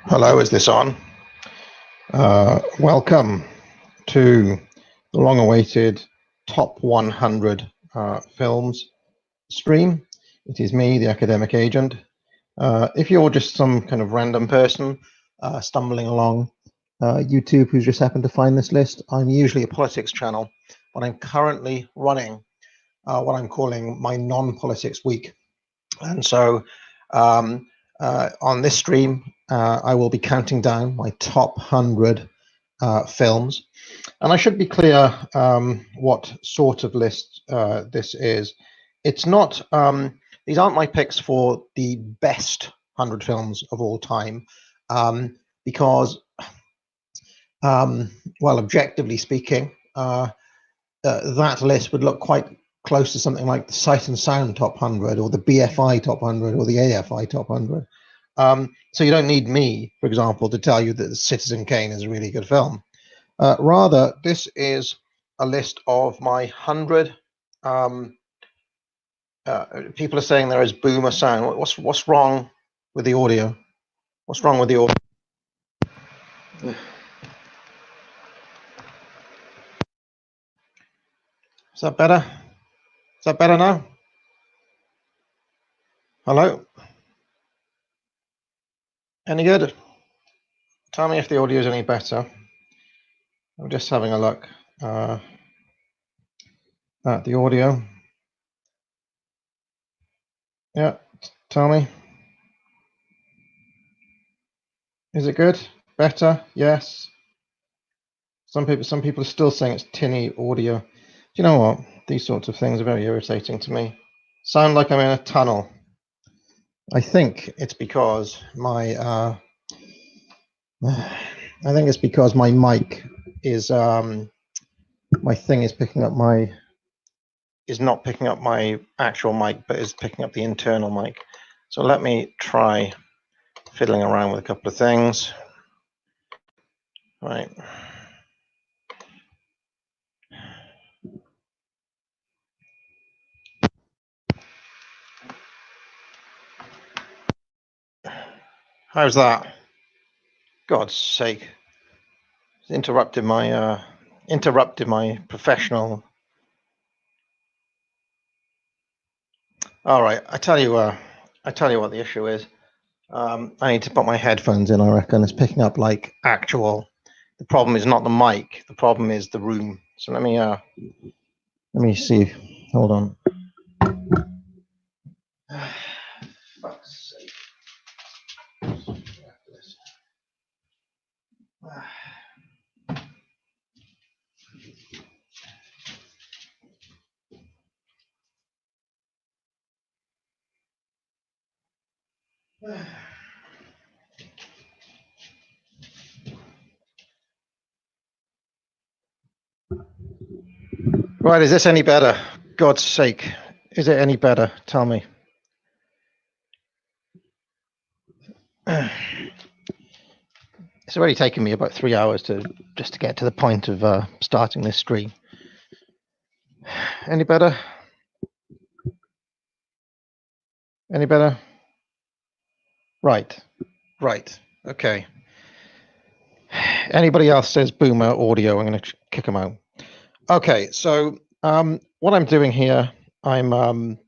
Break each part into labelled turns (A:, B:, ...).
A: Hello, is this on? Welcome to the long-awaited Top 100 Films stream. It is me, the academic agent. If you're just some kind of random person stumbling along YouTube who's just happened to find this list, I'm usually a politics channel, but I'm currently running what I'm calling my non-politics week. And so on this stream, I will be counting down my top 100 films. And I should be clear what sort of list this is. It's not, these aren't my picks for the best 100 films of all time, because, well, objectively speaking, that list would look quite close to something like the Sight and Sound Top 100 or the BFI Top 100 or the AFI Top 100. So you don't need me, for example, to tell you that Citizen Kane is a really good film. Rather, this is a list of my 100. People are saying there is boomer sound. What's wrong with the audio? What's wrong with the audio? Is that better? Is that better now? Hello? Any good? Tell me if the audio is any better. I'm just having a look at the audio. Yeah, tell me. Is it good? Better? Yes. Some people are still saying it's tinny audio. Do you know what? These sorts of things are very irritating to me. Sound like I'm in a tunnel. I think it's because my my mic is my thing is picking up my is not picking up my actual mic, but is picking up the internal mic. So let me try fiddling around with a couple of things. Right. How's that? God's sake. It's interrupted my professional. All right, I tell you what the issue is. I need to put my headphones in, I reckon. It's picking up like actual. The problem is not the mic, the problem is the room. So let me see. Hold on. Fuck's sake. Right, is this any better? God's sake, is it any better? Tell me. It's already taken me about 3 hours to get to the point of starting this stream. Any better? Any better? Right. Okay. Anybody else says boomer audio, I'm going to kick them out. Okay, so what I'm doing here, I'm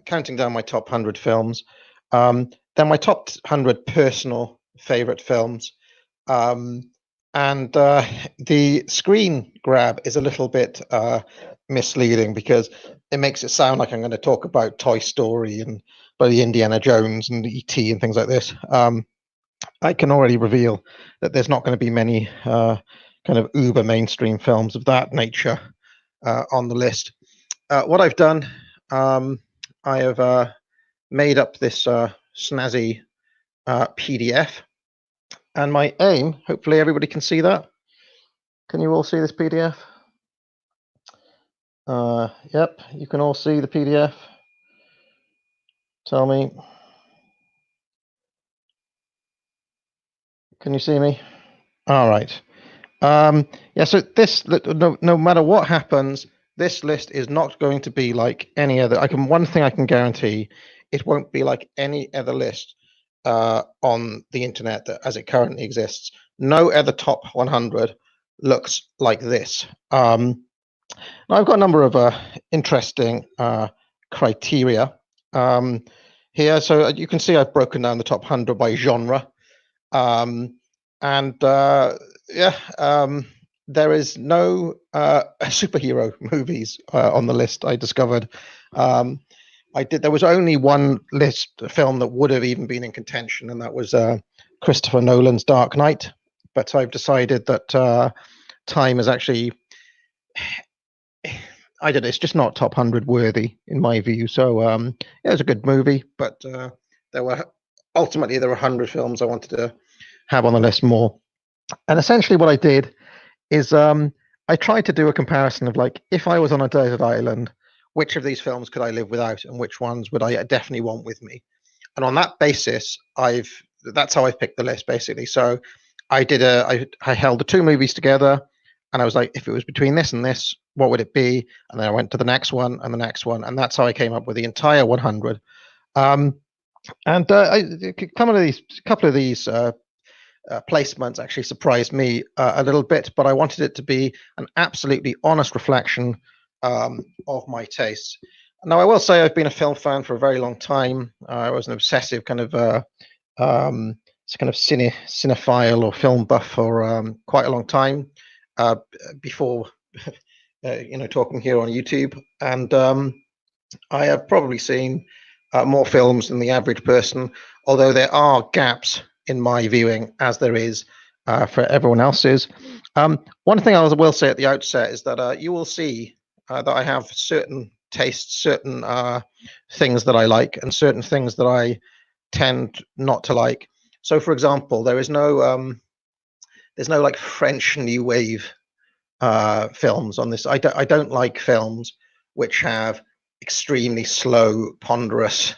A: counting down my top 100 films, then my top 100 personal favorite films, and the screen grab is a little bit misleading because it makes it sound like I'm going to talk about Toy Story and the Indiana Jones and E.T. and things like this. I can already reveal that there's not going to be many kind of uber mainstream films of that nature on the list. What I've done, I have made up this snazzy PDF, and my aim, hopefully everybody can see that. Can you all see this PDF? Yep, you can all see the PDF. Tell me. Can you see me? All right. Yeah, so this, no matter what happens, this list is not going to be like any other. One thing I can guarantee it won't be like any other list on the internet that, as it currently exists. No other top 100 looks like this. I've got a number of interesting criteria here. So you can see I've broken down the top 100 by genre. There is no superhero movies on the list, I discovered. There was only one film that would have even been in contention, and that was Christopher Nolan's Dark Knight. But I've decided that time is actually, I don't know, it's just not top 100 worthy in my view. So it was a good movie, but there were 100 films I wanted to have on the list more. And essentially what I did is I tried to do a comparison of, like, if I was on a desert island, which of these films could I live without, and which ones would I definitely want with me? And on that basis, that's how I picked the list, basically. So I held the two movies together, and I was like, if it was between this and this, what would it be? And then I went to the next one and the next one, and that's how I came up with the entire 100. A couple of these placements actually surprised me a little bit, but I wanted it to be an absolutely honest reflection of my tastes. Now, I will say I've been a film fan for a very long time. I was an obsessive kind of cinephile or film buff for quite a long time before talking here on YouTube, and I have probably seen more films than the average person, although there are gaps in my viewing, as there is for everyone else's. One thing I will say at the outset is that you will see that I have certain tastes, certain things that I like, and certain things that I tend not to like. So, for example, there's no like French New Wave films on this. I don't like films which have extremely slow, ponderous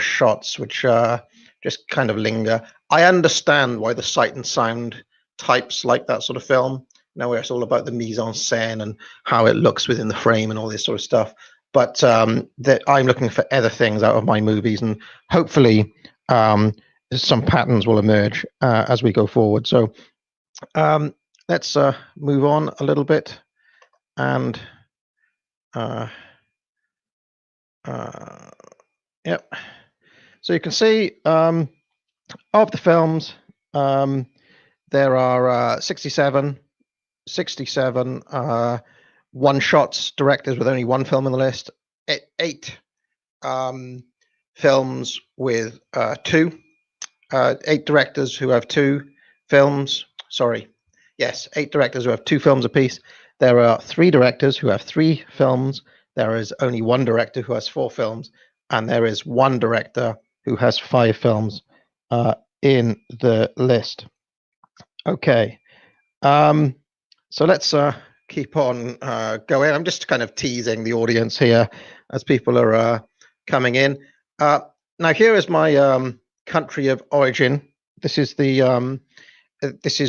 A: shots which just kind of linger. I understand why the Sight and Sound types like that sort of film, where it's all about the mise en scène and how it looks within the frame and all this sort of stuff. But that I'm looking for other things out of my movies, and hopefully some patterns will emerge as we go forward. So let's move on a little bit, and yep. So you can see of the films, there are 67 one-shots, directors with only one film on the list, 8 films with 2, 8 directors who have 2 films. Sorry, yes, 8 directors who have 2 films apiece. There are 3 directors who have 3 films. There is only 1 director who has 4 films, and there is 1 director who has 5 films in the list. Okay, so let's keep on going. I'm just kind of teasing the audience here as people are coming in. Now, here is my country of origin. This is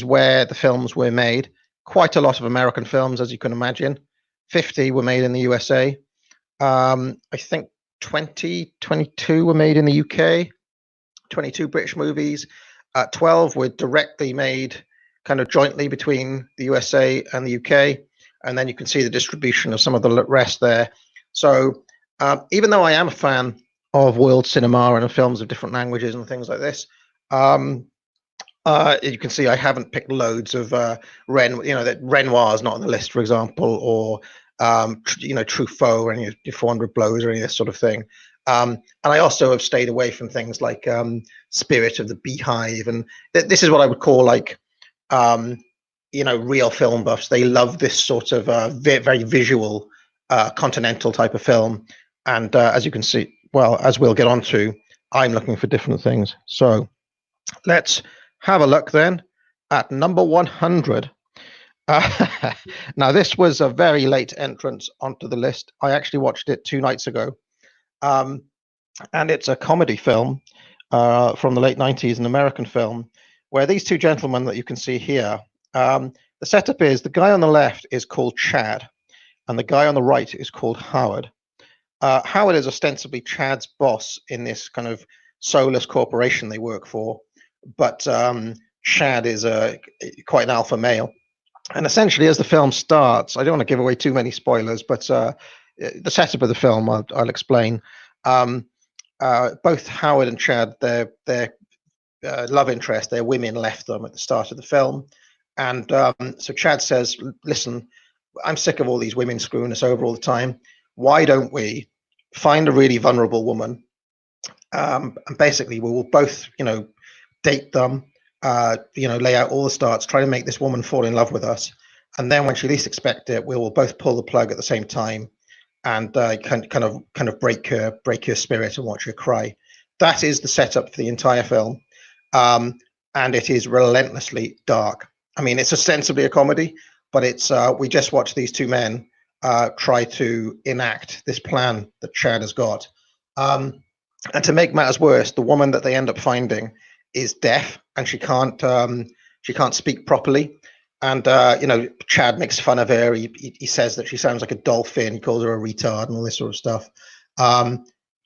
A: where the films were made. Quite a lot of American films, as you can imagine. 50 were made in the USA. I think 22 were made in the UK. 22 British movies. 12 were directly made kind of jointly between the USA and the UK. And then you can see the distribution of some of the rest there. So even though I am a fan of world cinema and of films of different languages and things like this, you can see I haven't picked loads of that Renoir is not on the list, for example, or Truffaut or any of 400 Blows or any of this sort of thing. And I also have stayed away from things like Spirit of the Beehive, and this is what I would call like real film buffs. They love this sort of very visual continental type of film, and as you can see, well, as we'll get on to, I'm looking for different things. So let's have a look then at number 100. Now, this was a very late entrance onto the list. I actually watched it 2 nights ago. And it's a comedy film from the late 90s, an American film, where these 2 gentlemen that you can see here, the setup is the guy on the left is called Chad, and the guy on the right is called Howard. Howard is ostensibly Chad's boss in this kind of soulless corporation they work for, but Chad is quite an alpha male. And essentially, as the film starts, I don't want to give away too many spoilers, but the setup of the film, I'll explain. Both Howard and Chad, their love interest, their women left them at the start of the film. And so Chad says, listen, I'm sick of all these women screwing us over all the time. Why don't we find a really vulnerable woman? And basically, we will both, date them, lay out all the starts, try to make this woman fall in love with us. And then when she least expect it, we will both pull the plug at the same time and kind of break her spirit and watch her cry. That is the setup for the entire film. And it is relentlessly dark. I mean, it's ostensibly a comedy, but it's we just watch these two men try to enact this plan that Chad has got. And to make matters worse, the woman that they end up finding is deaf and she can't speak properly. And Chad makes fun of her. He says that she sounds like a dolphin. He calls her a retard and all this sort of stuff.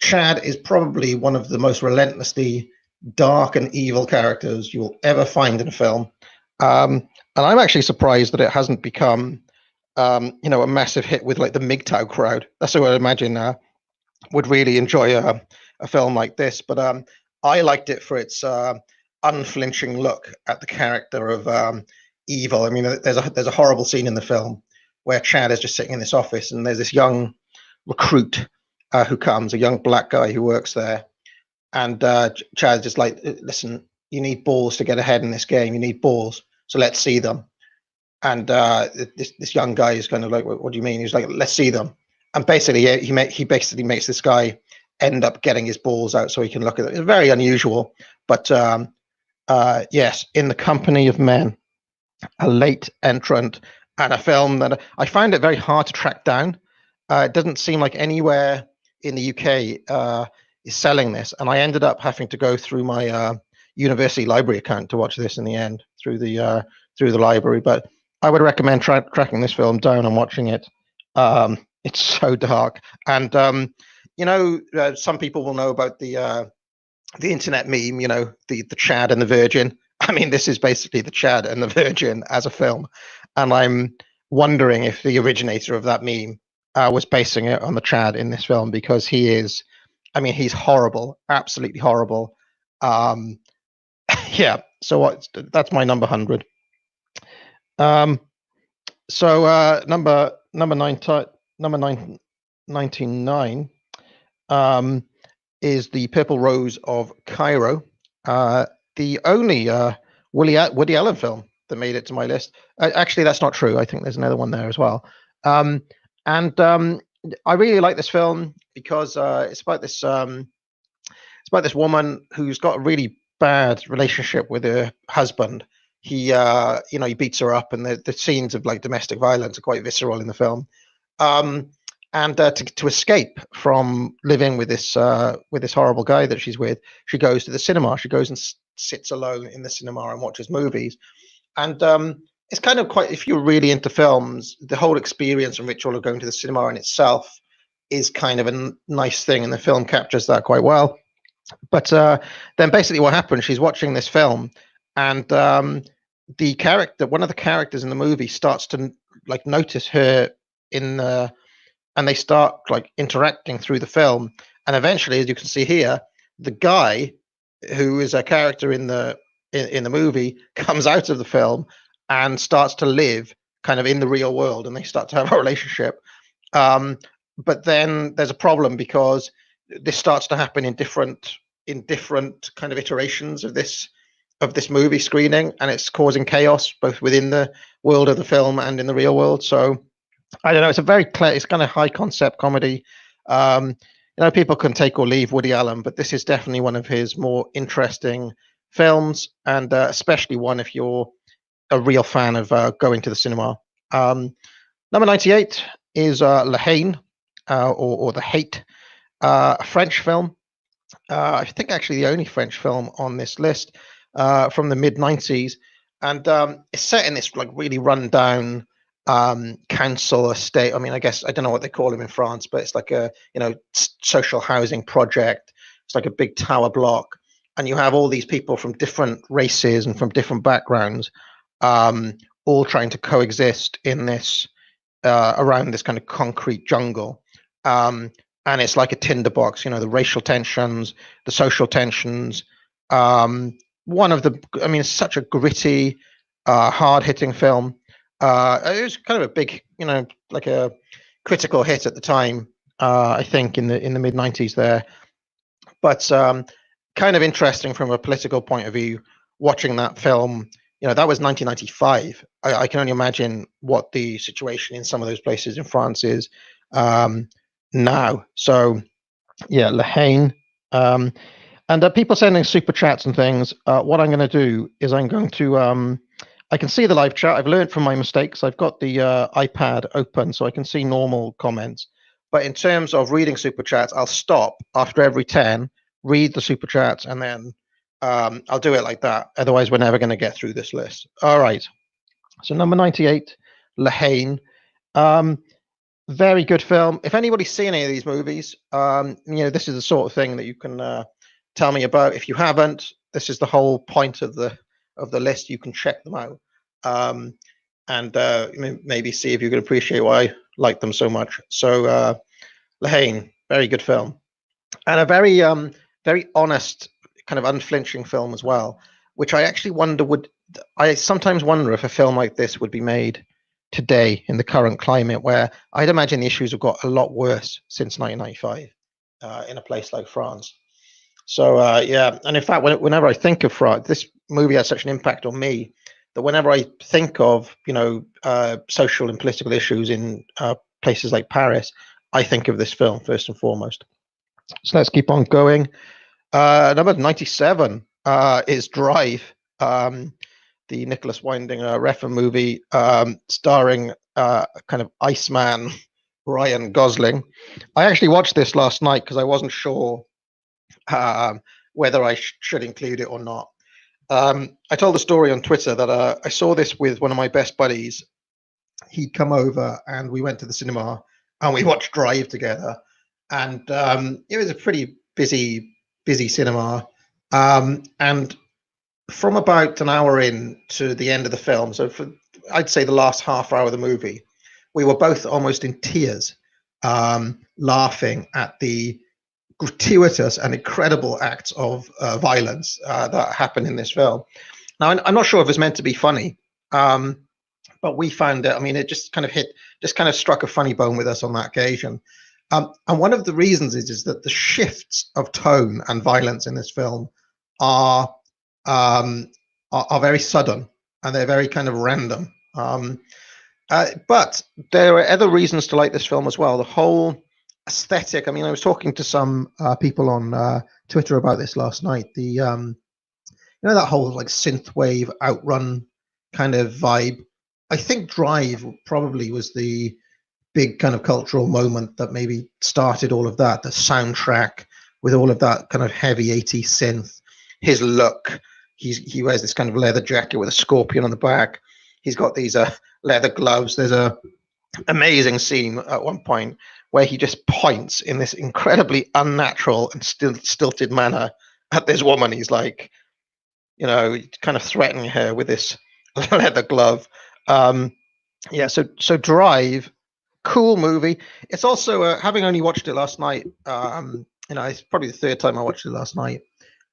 A: Chad is probably one of the most relentlessly dark and evil characters you will ever find in a film. And I'm actually surprised that it hasn't become, a massive hit with like the MGTOW crowd. That's what I imagine would really enjoy a film like this. But I liked it for its unflinching look at the character of evil. I mean, there's a horrible scene in the film where Chad is just sitting in this office, and there's this young recruit who comes, a young black guy who works there, and Chad's just like, listen, you need balls to get ahead in this game. You need balls, so let's see them. And this young guy is kind of like, what do you mean? He's like, let's see them. And basically, he basically makes this guy end up getting his balls out so he can look at it. It's very unusual, but yes, In the Company of Men, a late entrant and a film that I find it very hard to track down. It doesn't seem like anywhere in the UK is selling this, and I ended up having to go through my university library account to watch this in the end through the library. But I would recommend tracking this film down and watching it. It's so dark, and some people will know about the internet meme, the Chad and the Virgin. I mean, this is basically the Chad and the Virgin as a film, and I'm wondering if the originator of that meme was basing it on the Chad in this film, because he is, I mean, he's horrible, absolutely horrible. Yeah, so that's my number 100. So number 99 is The Purple Rose of Cairo, the only Woody Allen film that made it to my list. Actually, that's not true. I think there's another one there as well. And I really like this film because it's about this woman who's got a really bad relationship with her husband. He beats her up, and the scenes of like domestic violence are quite visceral in the film. And to escape from living with this horrible guy that she's with, she goes to the cinema. She goes and sits alone in the cinema and watches movies. And it's kind of quite, if you're really into films, the whole experience and ritual of going to the cinema in itself is kind of a nice thing, and the film captures that quite well. But then basically what happens, she's watching this film, and one of the characters in the movie starts to like notice her and they start like interacting through the film. And eventually, as you can see here, the guy who is a character in the movie comes out of the film and starts to live kind of in the real world, and they start to have a relationship. But then there's a problem, because this starts to happen in different kind of iterations of this movie screening, and it's causing chaos both within the world of the film and in the real world. So I don't know. It's it's kind of high concept comedy. People can take or leave Woody Allen, but this is definitely one of his more interesting films, and especially one if you're a real fan of going to the cinema. Number 98 is Lahain, or The Hate, a French film. I think actually the only French film on this list, from the mid 90s, and it's set in this like really run down council estate. I mean, I guess I don't know what they call them in France, but it's like a social housing project. It's like a big tower block, and you have all these people from different races and from different backgrounds, all trying to coexist in this around this kind of concrete jungle. And it's like a tinderbox, the racial tensions, the social tensions. One of the, I mean, it's such a gritty, hard-hitting film. It was kind of a big, like a critical hit at the time. I think in the mid-90s there, but kind of interesting from a political point of view. Watching that film, that was 1995. I can only imagine what the situation in some of those places in France is now. So, yeah, Lahain. And people sending super chats and things. What I'm going to do is I'm going to. I can see the live chat. I've learned from my mistakes. I've got the iPad open so I can see normal comments. But in terms of reading super chats, I'll stop after every 10, read the super chats, and then I'll do it like that. Otherwise, we're never going to get through this list. All right. So number 98, Lahain. Very good film. If anybody's seen any of these movies, this is the sort of thing that you can tell me about. If you haven't, this is the whole point of the list. You can check them out and maybe see if you can appreciate why I like them so much. So Lahain, very good film, and a very very honest, kind of unflinching film as well, which I actually wonder I sometimes wonder if a film like this would be made today in the current climate, where I'd imagine the issues have got a lot worse since 1995 in a place like France. So yeah, and in fact, whenever I think of France, this movie has such an impact on me that whenever I think of social and political issues in places like Paris, I think of this film first and foremost. So let's keep on going. Number 97 is Drive, the Nicholas Winding Refn movie, starring kind of Iceman Ryan Gosling. I actually watched this last night because I wasn't sure whether I should include it or not. I told the story on Twitter that I saw this with one of my best buddies. He'd come over and we went to the cinema and we watched Drive together. And it was a pretty busy cinema. And from about an hour in to the end of the film, so I'd say the last half hour of the movie, we were both almost in tears, laughing at the gratuitous and incredible acts of violence that happen in this film. Now, I'm not sure if it's meant to be funny, but we found it. I mean, it just kind of struck a funny bone with us on that occasion. And one of the reasons is that the shifts of tone and violence in this film are very sudden and they're very kind of random. But there are other reasons to like this film as well. The whole aesthetic. I mean, I was talking to some people on Twitter about this last night. The that whole like synthwave outrun kind of vibe. I think Drive probably was the big kind of cultural moment that maybe started all of that. The soundtrack with all of that kind of heavy 80s synth. His look. He wears this kind of leather jacket with a scorpion on the back. He's got these leather gloves. There's a amazing scene at one point where he just points in this incredibly unnatural and stilted manner at this woman. He's like, kind of threatening her with this leather glove. Yeah, so Drive, cool movie. It's also, having only watched it last night, it's probably the third time I watched it last night.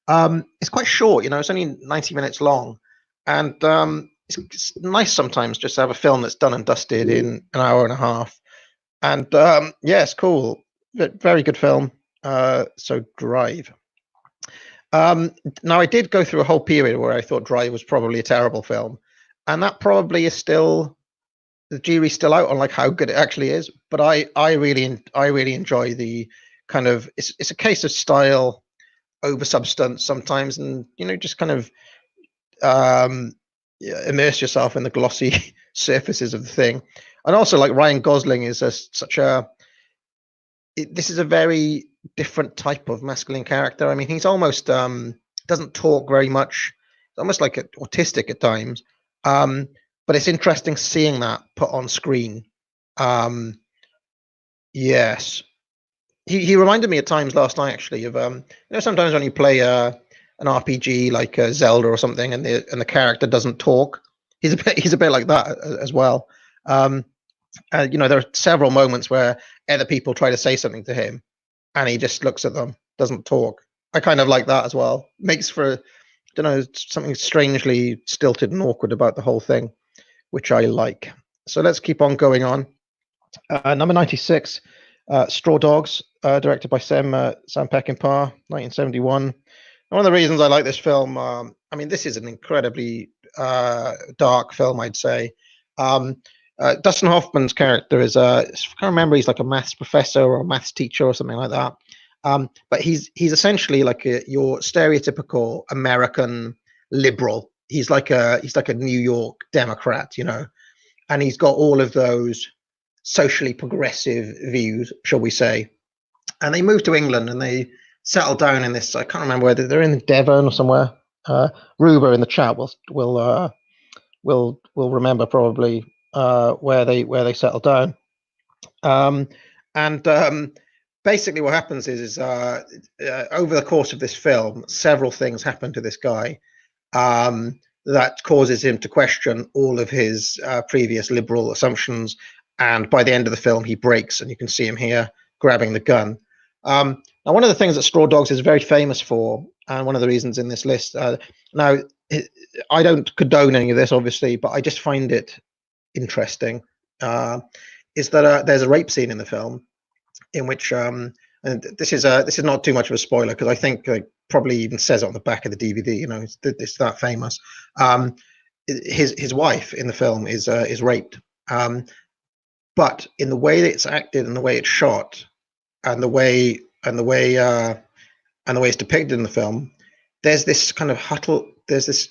A: It's quite short, it's only 90 minutes long. And it's nice sometimes just to have a film that's done and dusted in an hour and a half. And yeah, it's cool. Very good film. So Drive. Now, I did go through a whole period where I thought Drive was probably a terrible film. And that probably is still, the jury's still out on like how good it actually is. But I really enjoy the kind of, it's a case of style over substance sometimes, and just kind of immerse yourself in the glossy surfaces of the thing. And also, like, Ryan Gosling is this is a very different type of masculine character. I mean, he's almost doesn't talk very much. It's almost like autistic at times. but it's interesting seeing that put on screen. Yes, he reminded me at times last night actually of sometimes when you play an RPG like Zelda or something, and the character doesn't talk. He's a bit like that as well. There are several moments where other people try to say something to him, and he just looks at them, doesn't talk. I kind of like that as well. Makes for, I don't know, something strangely stilted and awkward about the whole thing, which I like. So let's keep on going on. Number 96, Straw Dogs, directed by Sam Peckinpah, 1971. One of the reasons I like this film, this is an incredibly dark film, I'd say. Dustin Hoffman's character is, I can't remember, he's like a maths professor or a maths teacher or something like that. But he's essentially like your stereotypical American liberal. He's like a New York Democrat, and he's got all of those socially progressive views, shall we say. And they moved to England and they settled down in this. I can't remember whether they're in Devon or somewhere. Ruber in the chat will remember probably where they settled down. Basically, what happens is over the course of this film, several things happen to this guy that causes him to question all of his previous liberal assumptions. And by the end of the film, he breaks, and you can see him here grabbing the gun. Now, one of the things that Straw Dogs is very famous for, and one of the reasons in this list, now, I don't condone any of this, obviously, but I just find it interesting, is that there's a rape scene in the film in which, and this is not too much of a spoiler, because I think probably even says it on the back of the DVD, it's that famous. His wife in the film is raped. But in the way that it's acted and the way it's shot and the way it's depicted in the film, there's this kind of there's this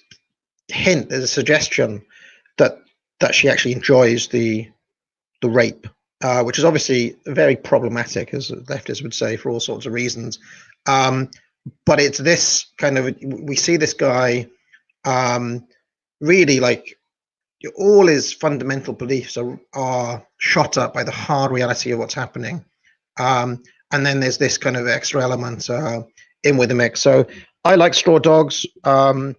A: hint, there's a suggestion that she actually enjoys the rape, which is obviously very problematic, as leftists would say, for all sorts of reasons. But it's this kind of, we see this guy really like, all his fundamental beliefs are shot up by the hard reality of what's happening, and then there's this kind of extra element in with the mix. So I like Straw Dogs. I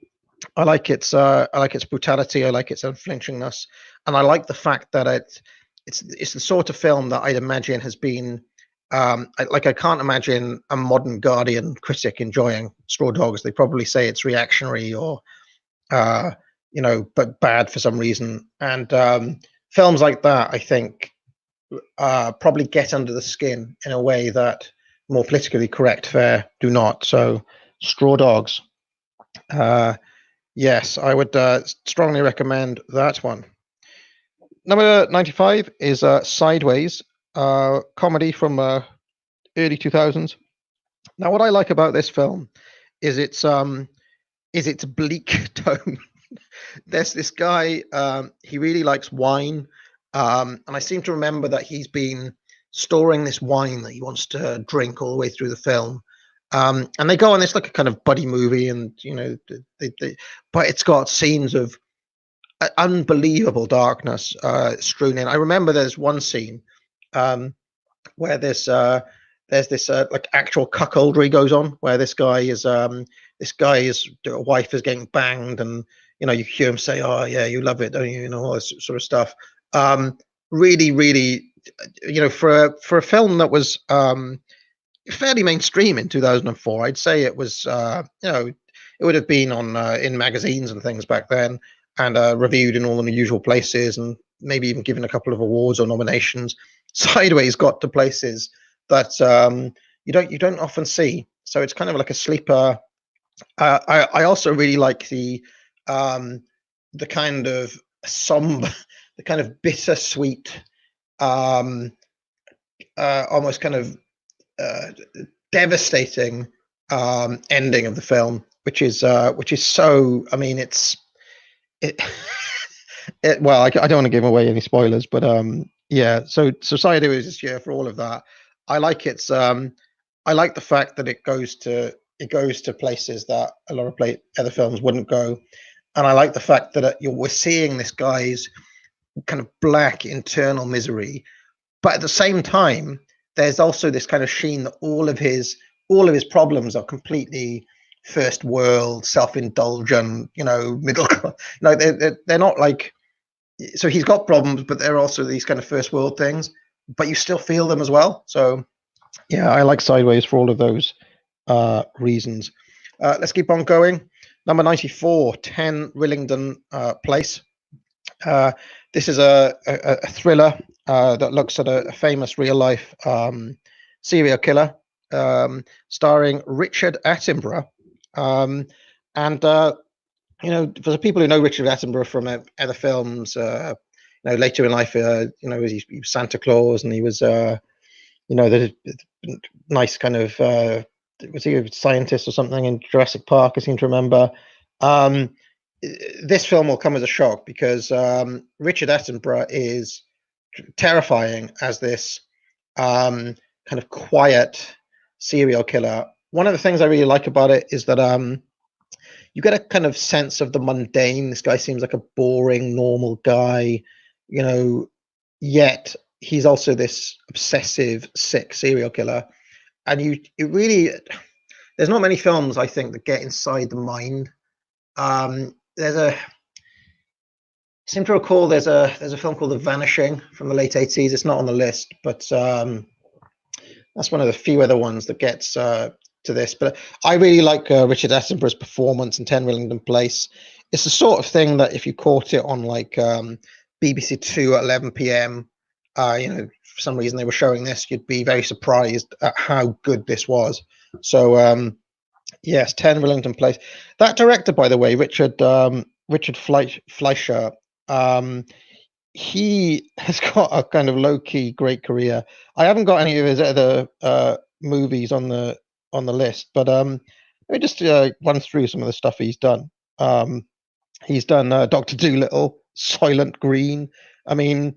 A: like its brutality. I like its unflinchingness, and I like the fact that it's the sort of film that I'd imagine has been I can't imagine a modern Guardian critic enjoying Straw Dogs. They probably say it's reactionary or but bad for some reason. And films like that, I think, probably get under the skin in a way that more politically correct fare do not. So, Straw Dogs. Yes, I would strongly recommend that one. Number 95 is Sideways, comedy from early 2000s. Now, what I like about this film is its bleak tone. There's this guy, he really likes wine, and I seem to remember that he's been storing this wine that he wants to drink all the way through the film. And they go on this like a kind of buddy movie, and but it's got scenes of unbelievable darkness strewn in. I remember there's one scene where there's this like actual cuckoldry goes on, where this guy's wife is getting banged, and you hear him say, "Oh yeah, you love it, don't you?" All this sort of stuff. Really, really, for a film that was fairly mainstream in 2004, I'd say it was, it would have been on in magazines and things back then, and reviewed in all the usual places, and maybe even given a couple of awards or nominations. Sideways got to places that you don't often see, so it's kind of like a sleeper. I also really like the kind of somber, the kind of bittersweet, almost kind of devastating ending of the film, which is so. I mean, well, I don't want to give away any spoilers, but yeah. So Sideways this year for all of that. I like its. I like the fact that it goes to places that a lot of other films wouldn't go. and I like the fact that we're seeing this guy's kind of black internal misery, but at the same time, there's also this kind of sheen that all of his problems are completely first world, self-indulgent, middle class. They're not like, so he's got problems, but they're also these kind of first world things, but you still feel them as well. So yeah, I like Sideways for all of those reasons. Let's keep on going. Number 94, 10 Rillington Place. This is a thriller that looks at a famous real life serial killer, starring Richard Attenborough. And for the people who know Richard Attenborough from other films, later in life, he was Santa Claus, and he was, the nice kind of, was he a scientist or something in Jurassic Park? I seem to remember. This film will come as a shock because Richard Attenborough is terrifying as this kind of quiet serial killer. One of the things I really like about it is that you get a kind of sense of the mundane. This guy seems like a boring, normal guy, yet he's also this obsessive, sick serial killer. And there's not many films, I think, that get inside the mind. I seem to recall there's a film called The Vanishing from the late 80s. It's not on the list, but that's one of the few other ones that gets to this. But I really like Richard Attenborough's performance in 10 Rillington Place. It's the sort of thing that if you caught it on like BBC Two at 11 p.m., for some reason they were showing this, you'd be very surprised at how good this was. So yes, 10 Wellington Place. That director, by the way, Richard Fleischer, he has got a kind of low-key great career. I haven't got any of his other movies on the list, but let me just run through some of the stuff he's done. He's done Dr. Dolittle, Soylent Green. I mean,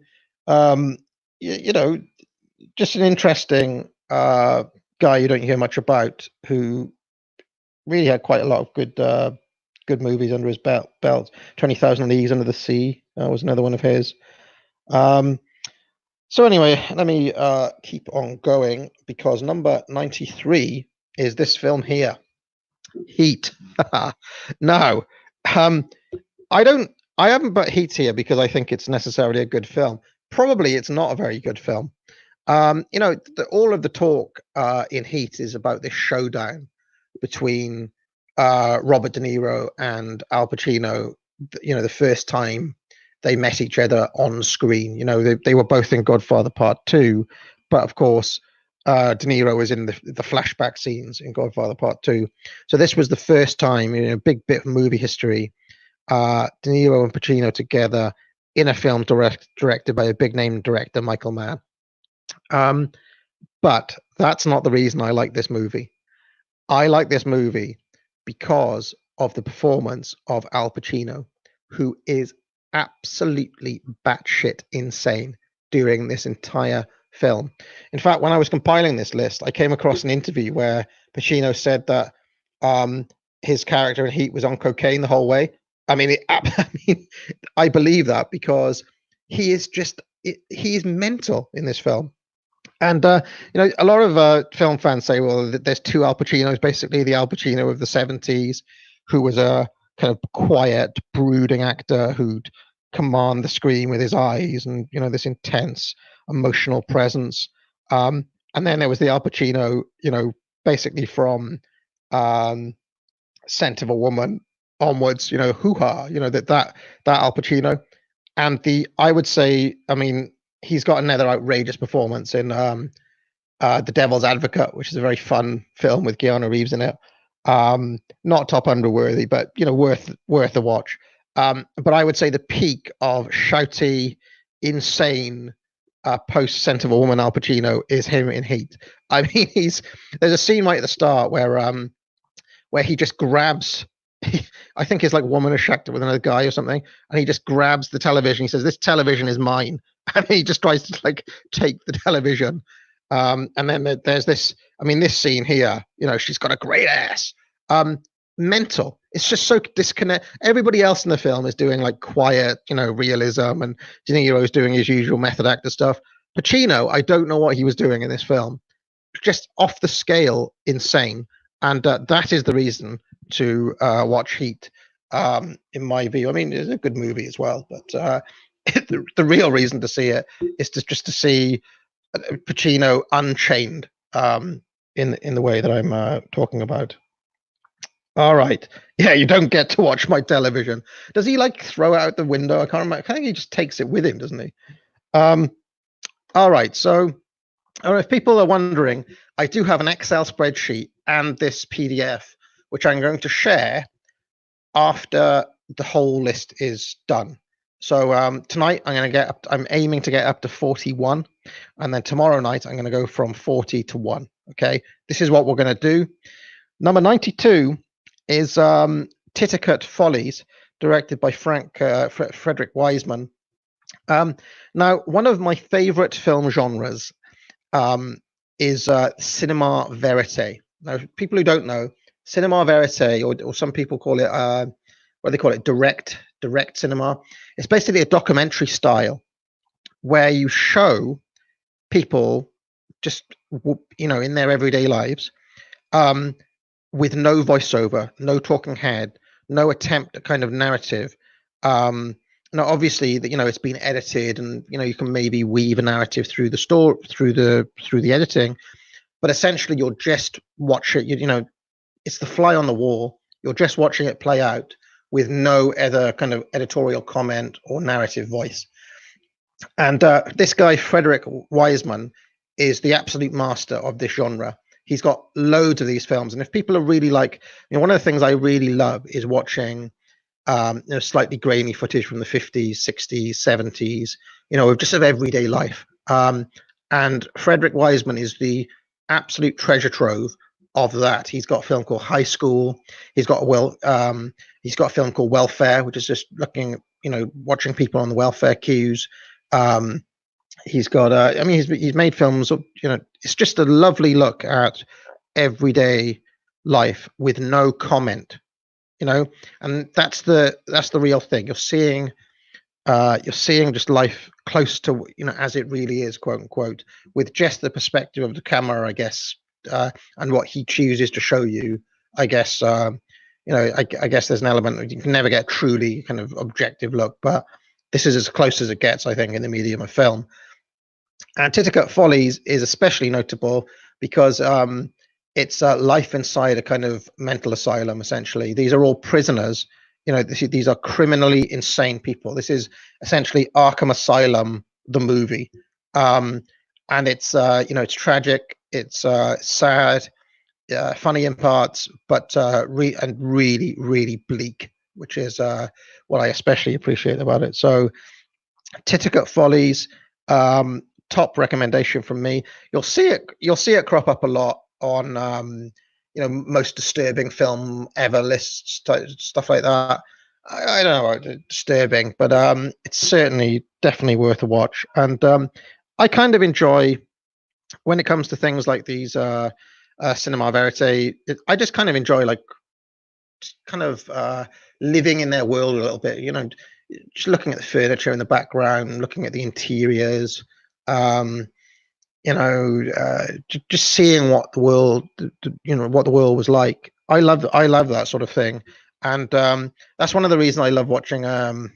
A: just an interesting guy you don't hear much about, who really had quite a lot of good movies under his belt. 20,000 Leagues Under the Sea was another one of his. So anyway, let me keep on going, because number 93 is this film here, Heat. Now, I haven't put Heat here because I think it's necessarily a good film. Probably it's not a very good film. All of the talk in Heat is about this showdown between Robert De Niro and Al Pacino. The first time they met each other on screen. They were both in Godfather Part 2, but of course, De Niro was in the flashback scenes in Godfather Part 2. So this was the first time, a big bit of movie history, De Niro and Pacino together in a film directed by a big name director, Michael Mann. But that's not the reason I like this movie. I like this movie because of the performance of Al Pacino, who is absolutely batshit insane during this entire film. In fact, when I was compiling this list, I came across an interview where Pacino said that his character in Heat was on cocaine the whole way. I mean, I believe that, because he is mental in this film. And a lot of film fans say, well, there's two Al Pacinos. Basically, the Al Pacino of the 70s, who was a kind of quiet, brooding actor who'd command the screen with his eyes and this intense emotional presence. And then there was the Al Pacino, basically from Scent of a Woman onwards, hoo-ha, that Al Pacino. And I would say, I mean, he's got another outrageous performance in The Devil's Advocate, which is a very fun film with Keanu Reeves in it. Not top 100 worthy, but worth a watch. But I would say the peak of shouty, insane post Scent of a Woman Al Pacino is him in Heat. I mean, there's a scene right at the start where he just grabs, I think his woman is shacked up with another guy or something, and he just grabs the television. He says, "This television is mine," and he just tries to take the television. And then there's this. I mean, this scene here. She's got a great ass. mental. It's just so disconnect. Everybody else in the film is doing like quiet, realism, and De Niro's doing his usual method actor stuff. Pacino, I don't know what he was doing in this film, just off the scale, insane, and that is the reason to watch Heat. In my view, I mean, it's a good movie as well, but the real reason to see it is just to see Pacino unchained in the way that I'm talking about. All right. Yeah, you don't get to watch my television. Does he like throw it out the window? I can't remember. I think he just takes it with him, doesn't he? All right. So, if people are wondering, I do have an Excel spreadsheet and this PDF, which I'm going to share after the whole list is done. So tonight I'm aiming to get up to 41, and then tomorrow night I'm going to go from 40 to 1. Okay, this is what we're going to do. Number 92 is Titicut Follies, directed by Frederick Wiseman. Now, one of my favorite film genres is cinema verite. Now, people who don't know, cinema verite, or some people call it, what they call it, direct cinema. It's basically a documentary style where you show people just, in their everyday lives, with no voiceover, no talking head, no attempt at kind of narrative. Now, obviously, it's been edited, and you can maybe weave a narrative through the story, through the editing, but essentially you're just watching. It's the fly on the wall. You're just watching it play out with no other kind of editorial comment or narrative voice. And this guy, Frederick Wiseman, is the absolute master of this genre. He's got loads of these films. And if people are really like, one of the things I really love is watching slightly grainy footage from the 50s, 60s, 70s, just of everyday life. And Frederick Wiseman is the absolute treasure trove of that. He's got a film called High School. He's got a film called Welfare, which is just looking, watching people on the welfare queues. He's got, he's made films. It's just a lovely look at everyday life with no comment. And that's the real thing. You're seeing just life close to as it really is, quote unquote, with just the perspective of the camera, I guess, and what he chooses to show you. I guess I guess there's an element you can never get truly kind of objective look, but this is as close as it gets, I think, in the medium of film. And Titicut Follies is especially notable because it's life inside a kind of mental asylum. Essentially, these are all prisoners. These are criminally insane people. This is essentially Arkham Asylum, the movie, and it's it's tragic, it's sad, funny in parts, but really, really bleak, which is what I especially appreciate about it. So, Titicut Follies, top recommendation from me. You'll see it crop up a lot on most disturbing film ever lists, stuff like that. I don't know about disturbing, but it's certainly definitely worth a watch. And I kind of enjoy when it comes to things like these cinema verite. I just kind of enjoy living in their world a little bit. Just looking at the furniture in the background, looking at the interiors. Just seeing what the world, what the world was like. I love that sort of thing, and that's one of the reasons I love watching Adam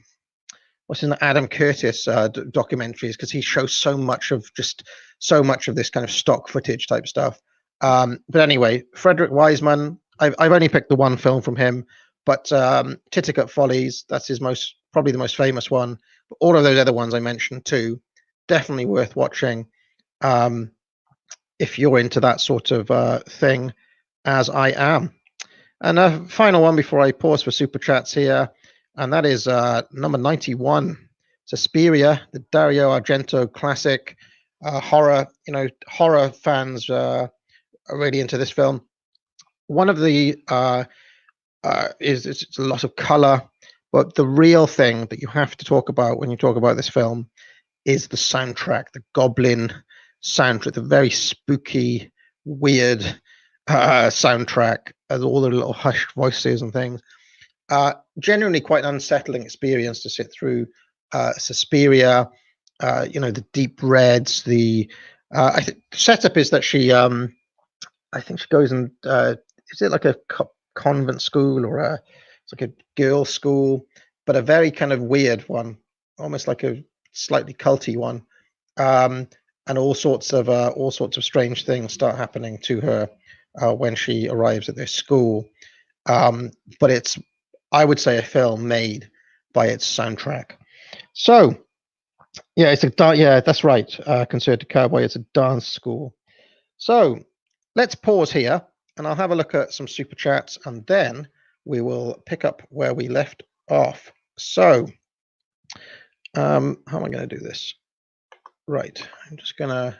A: Curtis documentaries, because he shows so much of this kind of stock footage type stuff. But anyway, Frederick Wiseman, I've only picked the one film from him, but Titicut Follies, that's probably the most famous one. But all of those other ones I mentioned too, definitely worth watching if you're into that sort of thing, as I am. And a final one before I pause for super chats here, and that is number 91, Suspiria, the Dario Argento classic. Horror, horror fans are really into this film. One of the it's a lot of color, but the real thing that you have to talk about when you talk about this film is the soundtrack, the Goblin soundtrack, the very spooky, weird soundtrack. all the little hushed voices and things. Genuinely quite an unsettling experience to sit through. Suspiria, the deep reds. I think the setup is that she, I think she goes and is it like a convent school or it's like a girls' school, but a very kind of weird one, almost like a slightly culty one, and all sorts of strange things start happening to her when she arrives at this school. But it's, I would say, a film made by its soundtrack. So, yeah, that's right. Concerted Cowboy, it's a dance school. So, let's pause here, and I'll have a look at some super chats, and then we will pick up where we left off. So, how am I going to do this? Right, I'm just going to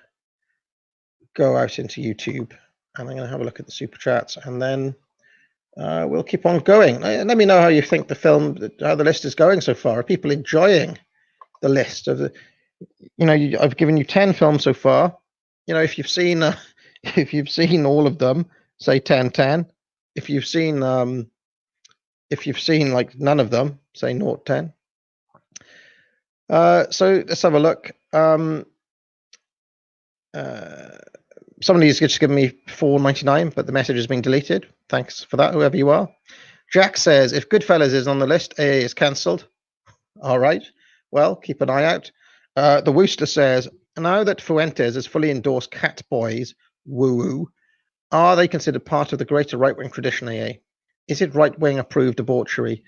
A: go out into YouTube, and I'm going to have a look at the super chats, and then we'll keep on going. Let me know how you think how the list is going so far. Are people enjoying the list of the? I've given you 10 films so far. If you've seen all of them, say 10, 10. If you've seen like none of them, say 0, 10. So let's have a look. Somebody's just given me $4.99, but the message has been deleted. Thanks for that, whoever you are. Jack says, if Goodfellas is on the list, AA is cancelled. All right. Well, keep an eye out. The Wooster says, now that Fuentes has fully endorsed Cat Boys, woo-woo, are they considered part of the greater right-wing tradition, AA? Is it right-wing approved debauchery?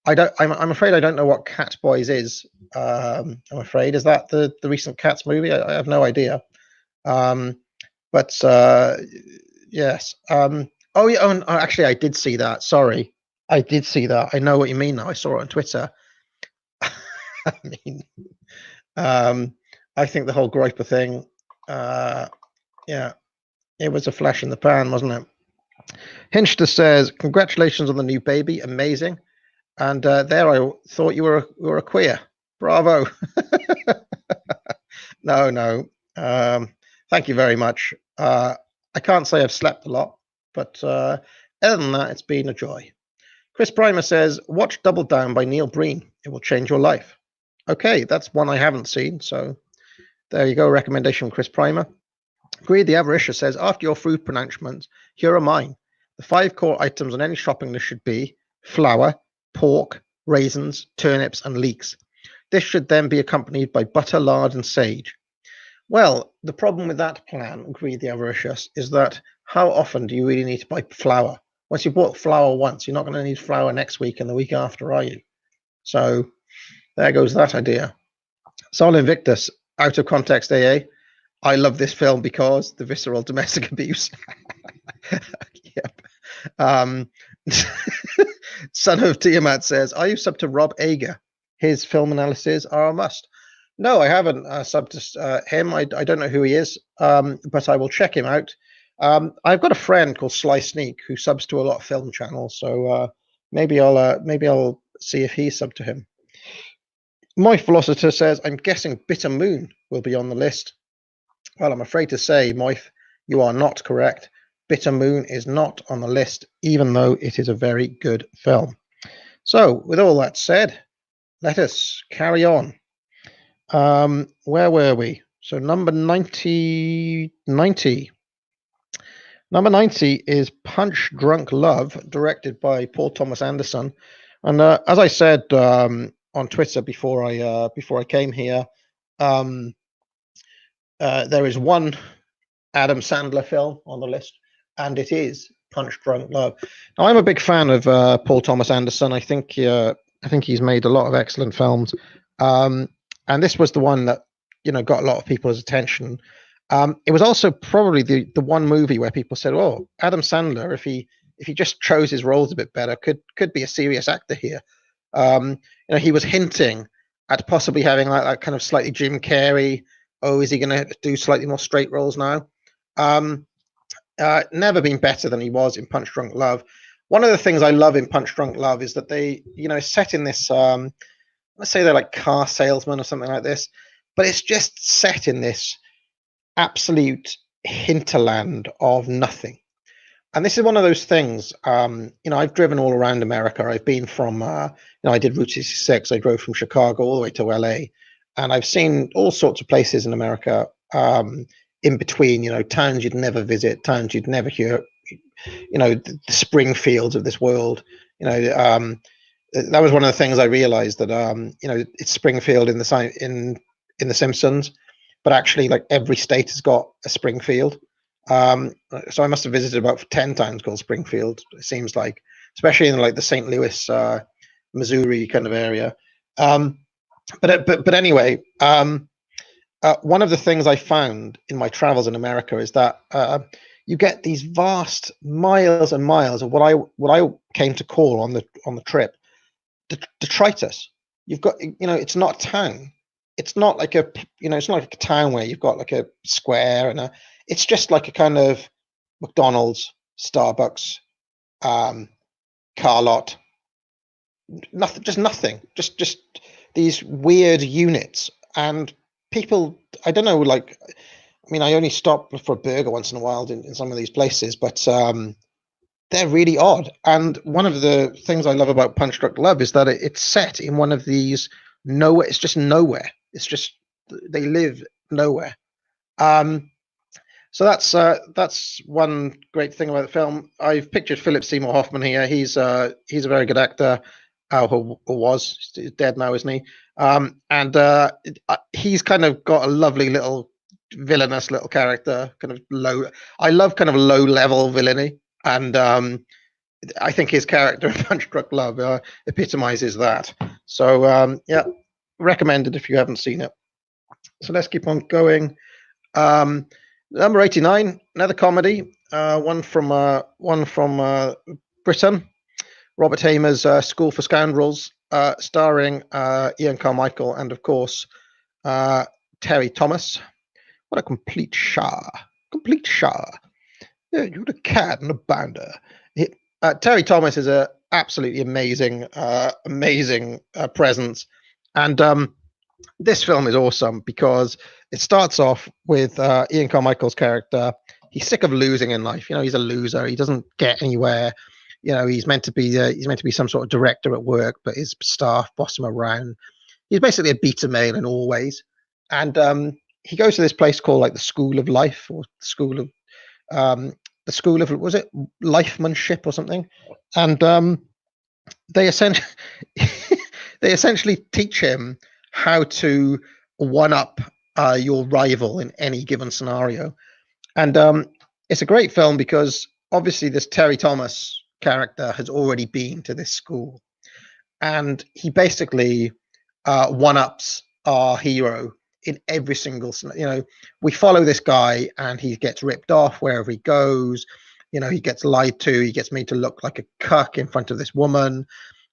A: I'm afraid I don't know what Cat Boys is. I'm afraid. Is that the recent Cats movie? I have no idea. But yes. Oh yeah. Actually, I did see that. Sorry, I did see that. I know what you mean now. I saw it on Twitter. I mean, I think the whole Groiper thing. Yeah, it was a flash in the pan, wasn't it? Hinchter says, "Congratulations on the new baby, amazing." And there, I thought you were a queer. Bravo. No. Thank you very much. I can't say I've slept a lot, but other than that, it's been a joy. Chris Primer says, watch Double Down by Neil Breen. It will change your life. Okay, that's one I haven't seen, so there you go, recommendation from Chris Primer. Greed the Avaricious says, after your food pronouncements, here are mine. The 5 core items on any shopping list should be flour, pork, raisins, turnips, and leeks. This should then be accompanied by butter, lard, and sage. Well, the problem with that plan, Greed the Avaricious, is that how often do you really need to buy flour? Once you bought flour once, you're not going to need flour next week and the week after, are you? So there goes that idea. Sol Invictus, out of context, AA. I love this film because the visceral domestic abuse. Yep. Son of Tiamat says, are you sub to Rob Ager? His film analyses are a must. No, I haven't subbed to him. I don't know who he is, but I will check him out. I've got a friend called Sly Sneak who subs to a lot of film channels, so maybe I'll see if he's subbed to him. My Philosopher says, I'm guessing Bitter Moon will be on the list. Well, I'm afraid to say, Moith, you are not correct. Bitter Moon is not on the list, even though it is a very good film. So, with all that said, let us carry on. Where were we? So number 90. Number 90 is PunchDrunk Love, directed by Paul Thomas Anderson. And as I said on Twitter before I came here, there is one Adam Sandler film on the list, and it is PunchDrunk Love. Now, I'm a big fan of Paul Thomas Anderson. I think he's made a lot of excellent films. And this was the one that got a lot of people's attention. It was also probably the one movie where people said, "Oh, Adam Sandler, if he just chose his roles a bit better, could be a serious actor here." He was hinting at possibly having like that kind of slightly Jim Carrey. Oh, is he going to do slightly more straight roles now? Never been better than he was in PunchDrunk Love. One of the things I love in PunchDrunk Love is that they, set in this. Let's say they're like car salesmen or something like this, but it's just set in this absolute hinterland of nothing. And this is one of those things. I've driven all around America. I've been from, I did Route 66. I drove from Chicago all the way to LA, and I've seen all sorts of places in America. In between, towns you'd never visit, towns you'd never hear, the Springfields of this world. That was one of the things I realized, that it's Springfield in the Simpsons, but actually, like, every state has got a Springfield. So I must have visited about 10 towns called Springfield, it seems like, especially in like the St. Louis, Missouri kind of area. But anyway, one of the things I found in my travels in America is that you get these vast miles and miles of what I came to call on the trip detritus. You've got, it's not a town. It's not like it's not like a town where you've got like a square it's just like a kind of McDonald's, Starbucks, car lot, nothing, just these weird units. And people, I don't know, like, I only stop for a burger once in a while in some of these places, but they're really odd. And one of the things I love about PunchDrunk Love is that it's set in one of these nowhere. It's just nowhere. It's just, they live nowhere. So that's one great thing about the film. I've pictured Philip Seymour Hoffman here. He's a very good actor. Who was, he's dead now, isn't he? And he's kind of got a lovely little villainous little character, kind of low. I love kind of low level villainy, and I think his character in PunchDrunk Love epitomizes that. So yeah, recommended if you haven't seen it. So let's keep on going. Number 89, another comedy, one from Britain. Robert Hamer's School for Scoundrels, starring Ian Carmichael and, of course, Terry Thomas. What a complete Shah. Yeah, you're a cat and a bounder. Terry Thomas is a absolutely amazing presence. And this film is awesome because it starts off with Ian Carmichael's character. He's sick of losing in life. He's a loser. He doesn't get anywhere. He's meant to be some sort of director at work, but his staff boss him around. He's basically a beta male in all ways. And he goes to this place called like the School of Life, or the School of, was it Lifemanship or something? And they essentially teach him how to one up your rival in any given scenario. And it's a great film because obviously this Terry Thomas character has already been to this school, and he basically one-ups our hero in every single, we follow this guy and he gets ripped off wherever he goes. He gets lied to, he gets made to look like a cuck in front of this woman.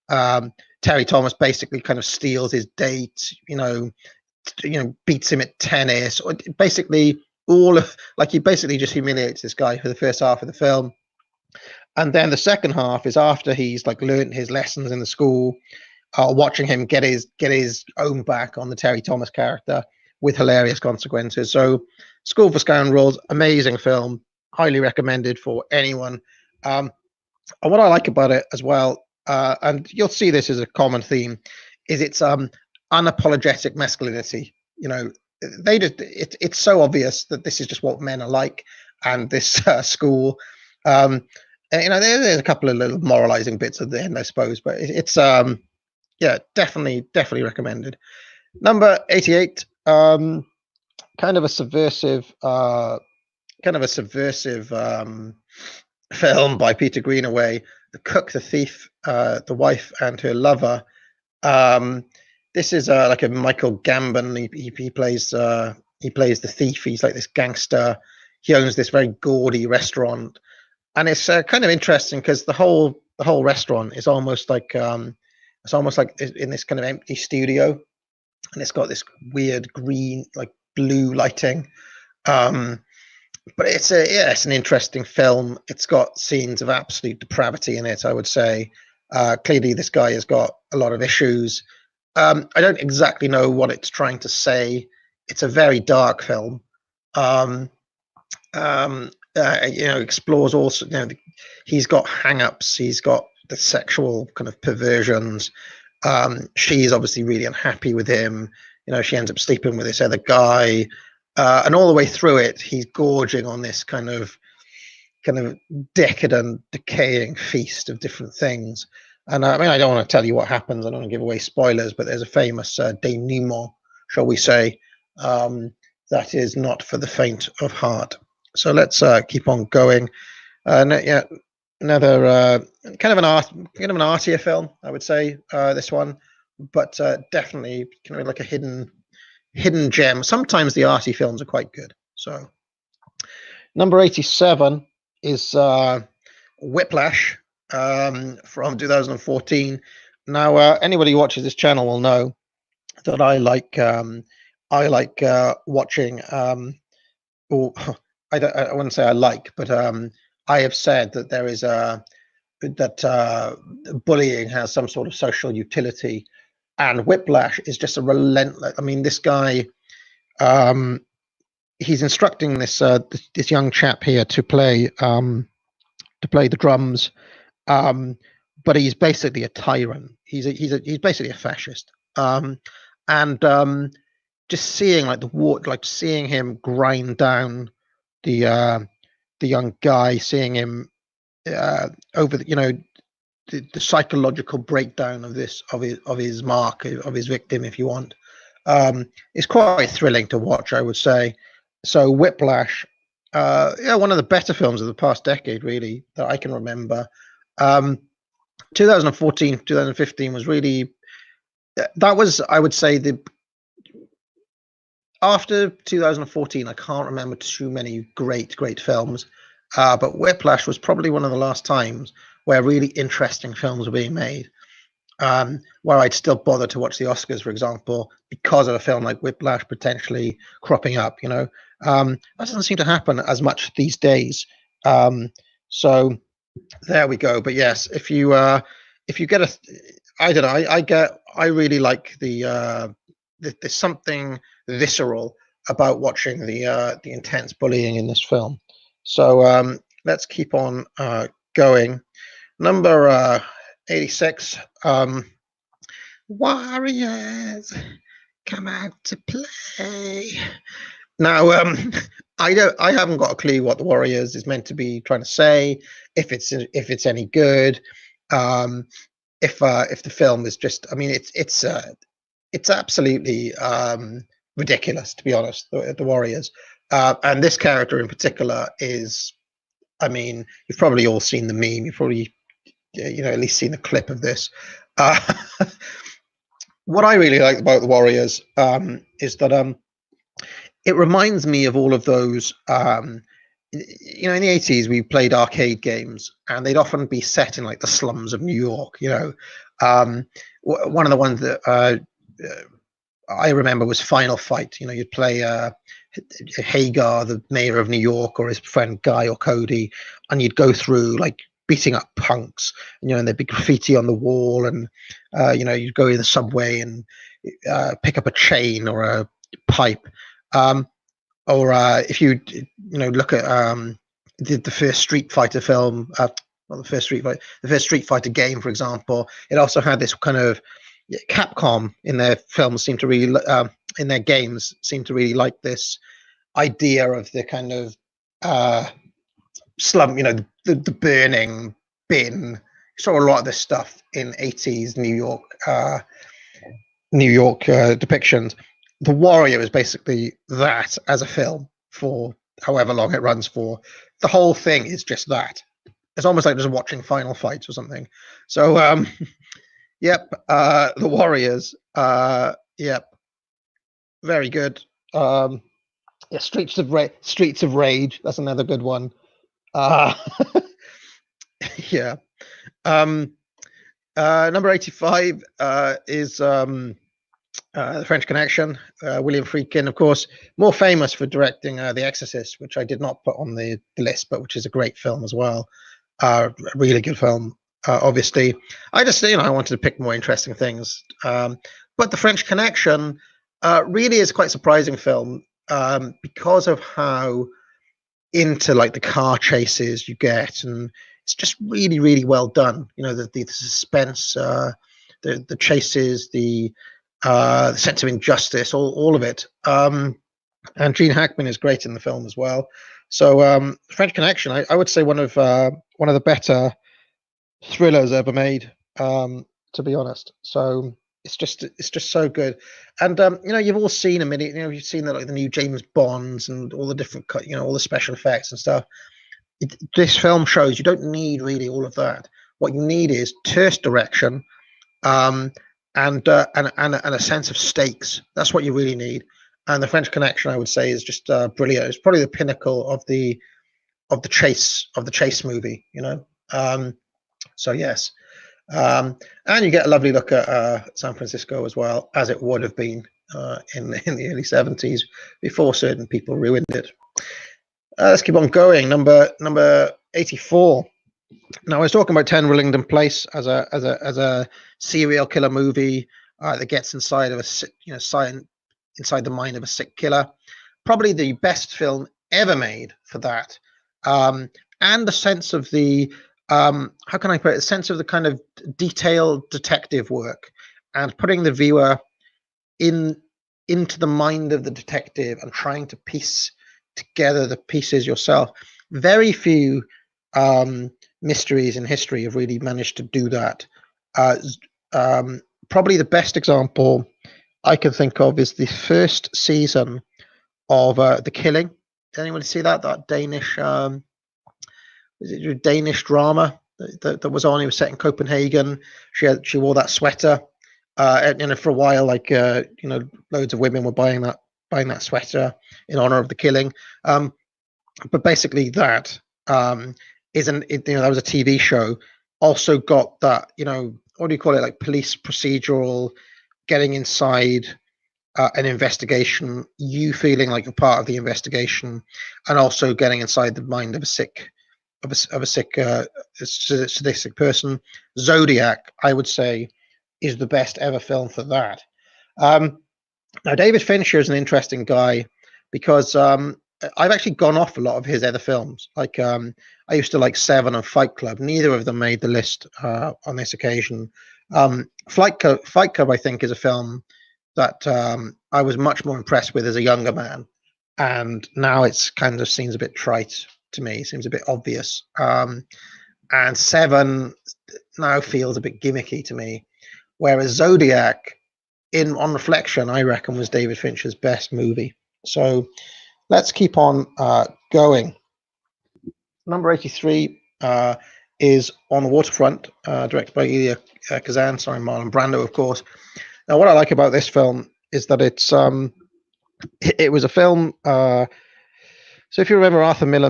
A: Terry Thomas basically kind of steals his date, beats him at tennis, or basically he basically just humiliates this guy for the first half of the film. And then the second half is after he's like learned his lessons in the school, watching him get his own back on the Terry Thomas character with hilarious consequences. So School for Scoundrels, amazing film, highly recommended for anyone. And what I like about it as well, and you'll see this as a common theme, is it's unapologetic masculinity. It's so obvious that this is just what men are like, and this school. And, there's a couple of little moralizing bits at the end, I suppose, but it's yeah, definitely recommended. Number 88, kind of a subversive film by Peter Greenaway, The Cook, the Thief, the Wife and Her Lover. This is like a Michael Gambon. He plays the thief. He's like this gangster. He owns this very gaudy restaurant. And it's kind of interesting because the whole restaurant is almost like in this kind of empty studio, and it's got this weird green, like blue lighting. But it's an interesting film. It's got scenes of absolute depravity in it, I would say. Clearly, this guy has got a lot of issues. I don't exactly know what it's trying to say. It's a very dark film. explores also. He's got hang-ups. He's got the sexual kind of perversions. She's obviously really unhappy with him. She ends up sleeping with this other guy, and all the way through it, he's gorging on this kind of decadent, decaying feast of different things. And I don't want to tell you what happens. I don't want to give away spoilers, but there's a famous denouement, shall we say, that is not for the faint of heart. So let's keep on going. Another kind of an artier film, I would say. This one, but definitely kind of like a hidden gem. Sometimes the arty films are quite good. So number 87 is Whiplash from 2014. Now, anybody who watches this channel will know that I like watching. Or I wouldn't say I like, but I have said that there is that bullying has some sort of social utility, and Whiplash is just a relentless. I mean, this guy, he's instructing this young chap here to play the drums, but he's basically a tyrant. He's basically a fascist, and just seeing seeing him grind down the young guy, seeing him over the psychological breakdown of his mark, of his victim, if you want, is quite thrilling to watch, I would say. So Whiplash, one of the better films of the past decade, really, that I can remember. 2014, 2015 was really, that was, I would say, after 2014, I can't remember too many great films, but Whiplash was probably one of the last times where really interesting films were being made, where I'd still bother to watch the Oscars, for example, because of a film like Whiplash potentially cropping up. That doesn't seem to happen as much these days. So there we go. But yes, if you get I don't know, I really like there's something visceral about watching the intense bullying in this film. So let's keep on going. Number 86, Warriors come out to play. Now, I haven't got a clue what the Warriors is meant to be trying to say. If it's any good, if the film is just, I mean, it's absolutely ridiculous, to be honest. The Warriors, and this character in particular is, I mean, you've probably all seen the meme. You've probably at least seen a clip of this. What I really like about the Warriors is that it reminds me of all of those. In the 80s, we played arcade games, and they'd often be set in like the slums of New York. One of the ones that I remember was Final Fight. You'd play Hagar, the mayor of New York, or his friend Guy or Cody, and you'd go through like beating up punks, and there'd be graffiti on the wall, and you'd go in the subway and pick up a chain or a pipe, or if you look at the first Street Fighter film, not the first Street Fighter game, for example, it also had this kind of, Capcom in their films seem to really in their games seem to really like this idea of the kind of slum, the burning bin. You saw a lot of this stuff in 80s New York depictions. The Warrior is basically that as a film for however long it runs for. The whole thing is just that. It's almost like just watching Final Fight or something. So yep, the Warriors, yep, very good. Yeah, Streets of Rage, that's another good one. Yeah. Number 85 is The French Connection. William Friedkin, of course, more famous for directing The Exorcist, which I did not put on the list, but which is a great film as well. A really good film, obviously. I just, I wanted to pick more interesting things. But The French Connection really is quite a surprising film because of how into like the car chases you get, and it's just really, really well done. You know, the suspense, the chases, the sense of injustice, all of it. And Gene Hackman is great in the film as well. So French Connection, I would say one of the better thrillers ever made, to be honest. So it's just so good. And you know, you've all seen a minute. You know, you've seen like the new James Bonds and all the different, you know, all the special effects and stuff. This film shows you don't need really all of that. What you need is terse direction, um, and a sense of stakes. That's what you really need. And the French Connection, I would say, is just brilliant. It's probably the pinnacle of the chase movie. You know. So yes, and you get a lovely look at San Francisco as well, as it would have been in the early 70s before certain people ruined it. Let's keep on going. Number 84. Now I was talking about 10 Wellington Place as a serial killer movie that gets inside of inside the mind of a sick killer. Probably the best film ever made for that, and the sense of the how can I put it? A sense of the kind of detailed detective work and putting the viewer into the mind of the detective and trying to piece together the pieces yourself. Very few mysteries in history have really managed to do that. Probably the best example I can think of is the first season of The Killing. Did anyone see that? That Danish Danish drama that was on. It was set in Copenhagen. She wore that sweater, and for a while, like you know, loads of women were buying that sweater in honor of The Killing. But basically, that that was a TV show. Also got that, you know, what do you call it? Like police procedural, getting inside an investigation, you feeling like you're part of the investigation, and also getting inside the mind of a sick sadistic person. Zodiac, I would say, is the best ever film for that. Now, David Fincher is an interesting guy because I've actually gone off a lot of his other films. Like I used to like Seven and Fight Club. Neither of them made the list on this occasion. Fight Club, I think, is a film that I was much more impressed with as a younger man, and now it's kind of seems a bit trite to me. It seems a bit obvious. And Seven now feels a bit gimmicky to me, whereas Zodiac, on reflection, I reckon was David Fincher's best movie. So let's keep on going. Number 83 is On Waterfront, directed by Elia Kazan, starring Marlon Brando, of course. Now, what I like about this film is that it was a film. So if you remember, Arthur Miller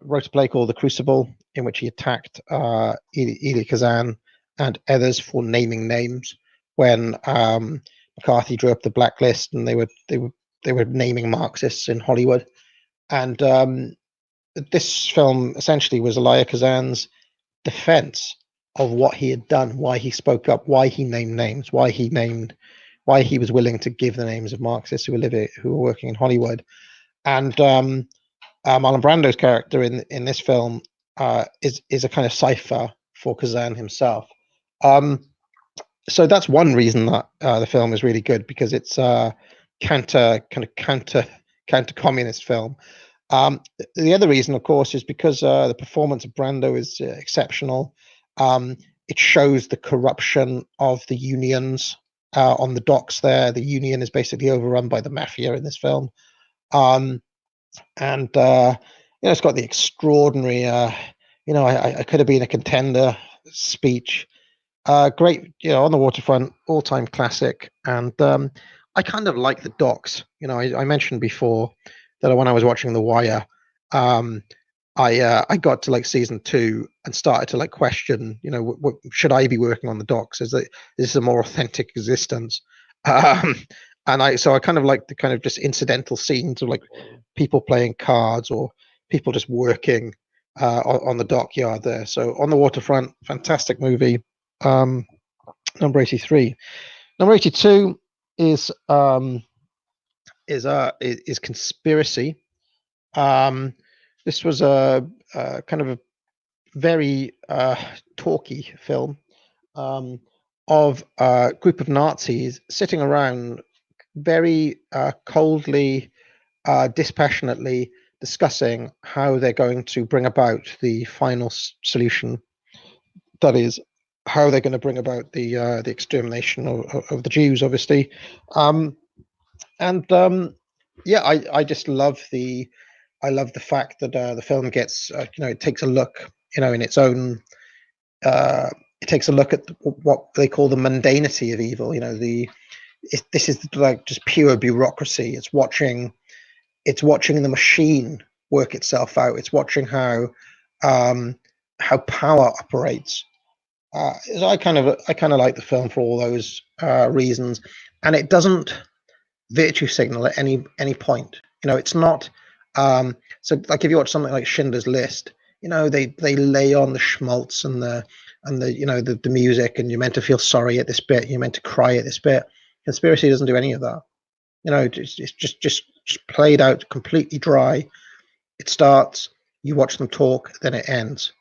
A: wrote a play called The Crucible, in which he attacked Elia Kazan and others for naming names when McCarthy drew up the blacklist, and they were naming Marxists in Hollywood. And this film essentially was Elia Kazan's defense of what he had done, why he spoke up, why he named names, why he was willing to give the names of Marxists who were working in Hollywood. And Marlon Brando's character in this film is a kind of cipher for Kazan himself. So that's one reason that the film is really good, because it's a counter communist film. The other reason, of course, is because the performance of Brando is exceptional. It shows the corruption of the unions on the docks there. The union is basically overrun by the mafia in this film. And it's got the extraordinary, I could have been a contender speech. Great, On the Waterfront, all-time classic. And I kind of like the docks. I mentioned before that when I was watching The Wire, I got to like season 2 and started to like question, what should I be working on the docks? Is this a more authentic existence? And I kind of like the kind of just incidental scenes of like people playing cards or people just working on the dockyard there. So On the Waterfront, fantastic movie. Number 83. Number 82 is Conspiracy. This was a kind of a very talky film of a group of Nazis sitting around very coldly, dispassionately discussing how they're going to bring about the final solution. That is, how they're going to bring about the extermination of the Jews, obviously. Yeah, I just love the fact that the film gets it takes a look in its own it takes a look at what they call the mundanity of evil. This is like just pure bureaucracy. It's watching the machine work itself out. It's watching how power operates. So I kind of like the film for all those reasons, and it doesn't virtue signal at any point. It's not. So like if you watch something like Schindler's List, they lay on the schmaltz and the the music, and you're meant to feel sorry at this bit, you're meant to cry at this bit. Conspiracy doesn't do any of that. It's just played out completely dry. It starts, you watch them talk, then it ends.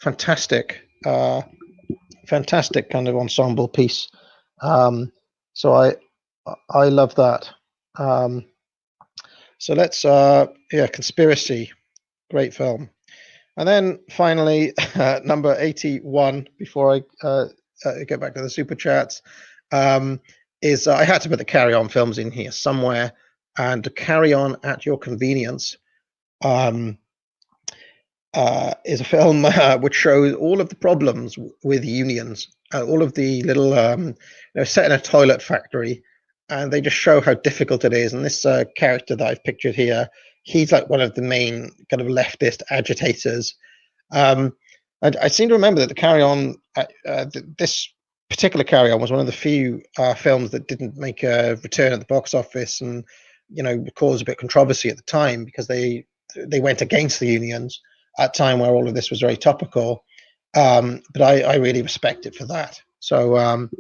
A: Fantastic, fantastic kind of ensemble piece. So I love that. So let's Conspiracy, great film. And then finally, number 81, before I get back to the super chats, is I had to put the Carry On films in here somewhere, and to Carry On at Your Convenience is a film which shows all of the problems with unions, all of the little, set in a toilet factory, and they just show how difficult it is. And this character that I've pictured here, he's like one of the main kind of leftist agitators. I seem to remember that the Carry On, this particular Carry On was one of the few films that didn't make a return at the box office, and caused a bit of controversy at the time because they went against the unions at a time where all of this was very topical. But I really respect it for that. So and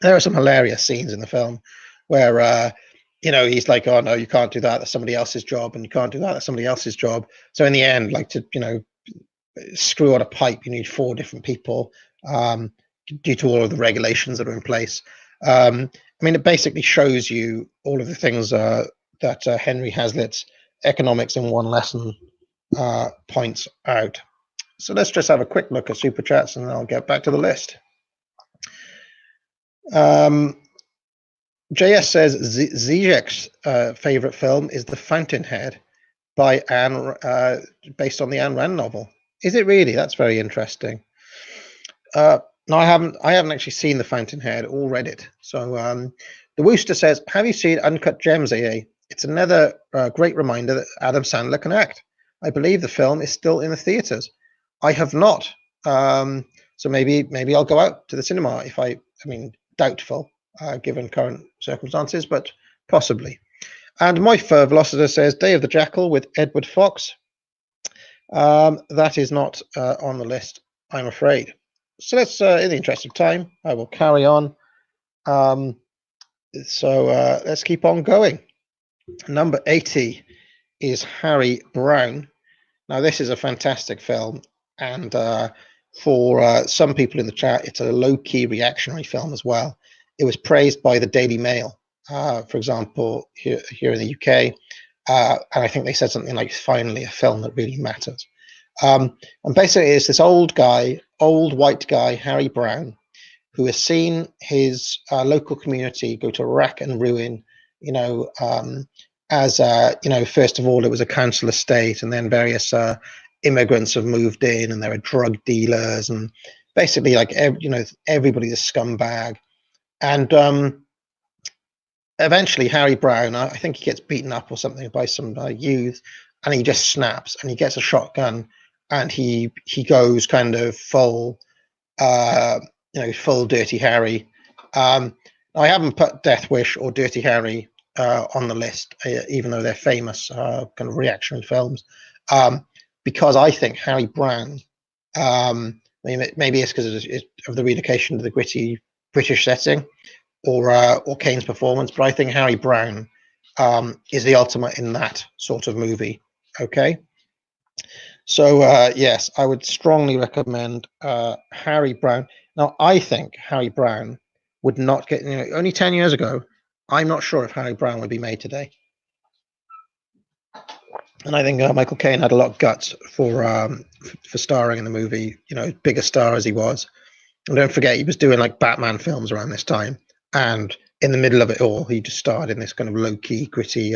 A: there are some hilarious scenes in the film where he's like, oh no, you can't do that, that's somebody else's job, and you can't do that, that's somebody else's job. So in the end, like, to screw on a pipe, you need 4 different people, due to all of the regulations that are in place. It basically shows you all of the things that Henry Hazlitt's Economics in One Lesson points out. So let's just have a quick look at super chats, and then I'll get back to the list. JS says Zizek's favorite film is The Fountainhead by Anne, based on the Ayn Rand novel. Is it really? That's very interesting. No, I haven't actually seen The Fountainhead or read it. So the Wooster says, have you seen Uncut Gems, AA? It's another great reminder that Adam Sandler can act. I believe the film is still in the theaters. I have not. So maybe I'll go out to the cinema if doubtful, given current circumstances, but possibly. And Moifa Velociter says Day of the Jackal with Edward Fox. That is not on the list, I'm afraid. So let's, in the interest of time, I will carry on. So let's keep on going. Number 80 is Harry Brown. Now, this is a fantastic film, and for some people in the chat, it's a low-key reactionary film as well. It was praised by the Daily Mail, for example, here in the UK, and I think they said something like, finally, a film that really matters. And basically, it's this old white guy, Harry Brown, who has seen his local community go to rack and ruin, as first of all, it was a council estate, and then various immigrants have moved in, and there are drug dealers, and basically, like, everybody's a scumbag. And eventually, Harry Brown, I think he gets beaten up or something by some youth, and he just snaps, and he gets a shotgun, and he goes kind of full Dirty Harry. I haven't put Death Wish or Dirty Harry on the list, even though they're famous kind of reactionary films, because I think Harry Brown, maybe it's because of the relocation to the gritty British setting, or Kane's performance, but I think Harry Brown is the ultimate in that sort of movie. Okay. So yes, I would strongly recommend Harry Brown. Now, I think Harry Brown would not get, only 10 years ago, I'm not sure if Harry Brown would be made today. And I think Michael Caine had a lot of guts for starring in the movie, big a star as he was. And don't forget, he was doing like Batman films around this time. And in the middle of it all, he just starred in this kind of low-key, gritty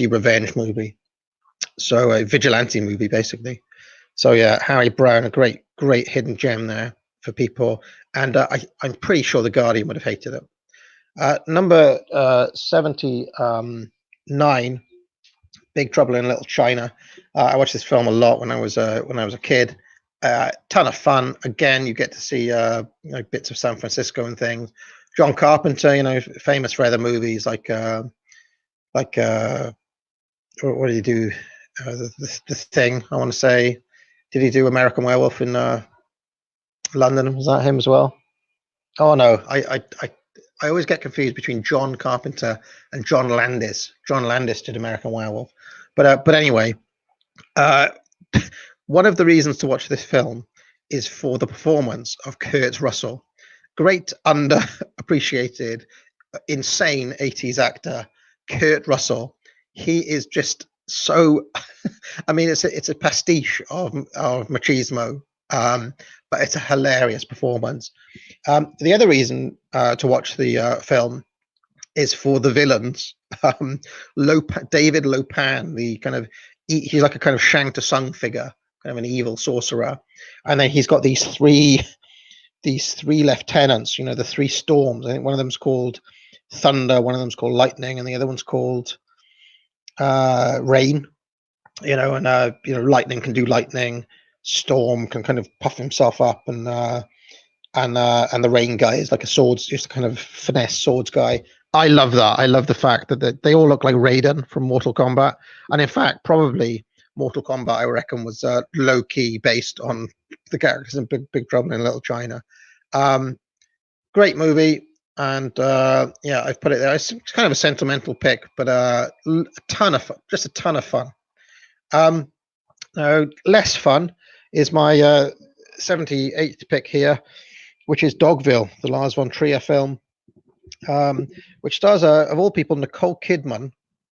A: revenge movie. So a vigilante movie, basically. So yeah, Harry Brown, a great hidden gem there for people. And I'm pretty sure The Guardian would have hated it. Number 79, Big Trouble in Little China. I watched this film a lot when I was a kid. Ton of fun. Again, you get to see bits of San Francisco and things. John Carpenter, famous for other movies like what did he do? The Thing. I want to say, did he do American Werewolf in London? Was that him as well? Oh no, I always get confused between John Carpenter and John Landis. John Landis did American Werewolf, but anyway, one of the reasons to watch this film is for the performance of Kurt Russell, great underappreciated, insane 80s actor, Kurt Russell. He is just so. I mean, it's a pastiche of machismo, but it's a hilarious performance. The other reason to watch the film is for the villains. David Lopan, the kind of he's like a kind of Shang Tsung figure, kind of an evil sorcerer, and then he's got these three lieutenants. The three storms. I think one of them's called Thunder, one of them's called Lightning, and the other one's called Rain. And Lightning can do lightning. Storm can kind of puff himself up, and the Rain guy is like a swords, just a kind of finesse swords guy. I love that. I love the fact that they all look like Raiden from Mortal Kombat, and in fact, probably Mortal Kombat, I reckon, was low key based on the characters in Big Trouble in Little China. Great movie, and yeah, I've put it there. It's kind of a sentimental pick, but a ton of fun, just a ton of fun. Now, less fun is my 78th pick here, which is Dogville, the Lars von Trier film, which stars, of all people, Nicole Kidman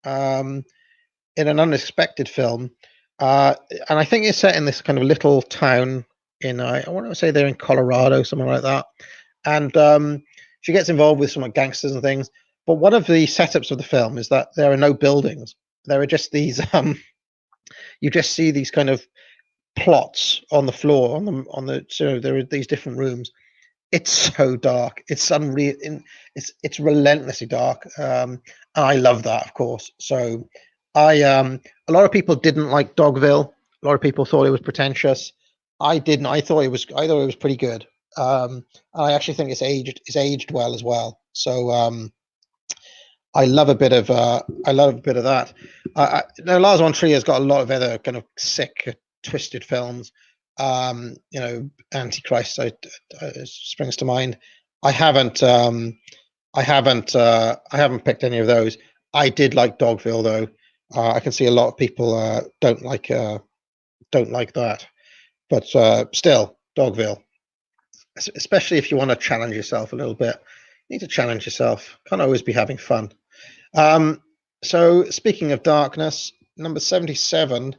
A: in an unexpected film. And I think it's set in this kind of little town in, I want to say they're in Colorado, something like that. And she gets involved with some like gangsters and things. But one of the setups of the film is that there are no buildings. There are just these, you just see these kind of plots on the floor so there are these different rooms. It's so dark, it's unreal, it's relentlessly dark. I love that, of course. So a lot of people didn't like Dogville. A lot of people thought it was pretentious. I didn't. I thought it was pretty good. I actually think it's aged well as well. So I love a bit of that. Now Lars von Trier's got a lot of other kind of sick, twisted films. Antichrist springs to mind. I haven't picked any of those. I did like Dogville though. I can see a lot of people don't like that, but still, Dogville, especially if you want to challenge yourself a little bit. You need to challenge yourself. Can't always be having fun. So speaking of darkness, number 77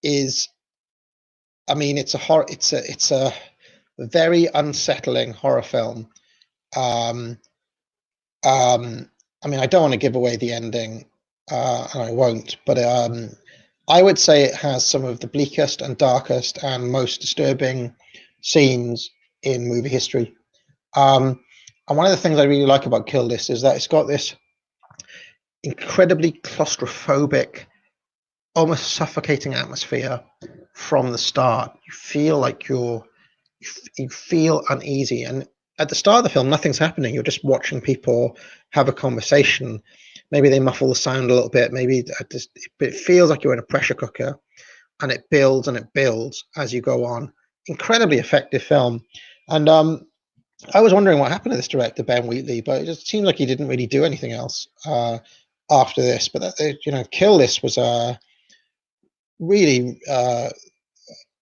A: is, I mean, it's a very unsettling horror film. I mean, I don't want to give away the ending, and I won't, but I would say it has some of the bleakest and darkest and most disturbing scenes in movie history. And one of the things I really like about Kill List is that it's got this incredibly claustrophobic, almost suffocating atmosphere from the start. You feel like you feel uneasy, and at the start of the film, nothing's happening. You're just watching people have a conversation. Maybe they muffle the sound a little bit. Maybe it feels like you're in a pressure cooker, and it builds as you go on. Incredibly effective film, and I was wondering what happened to this director, Ben Wheatley, but it just seemed like he didn't really do anything else after this. But Kill List was really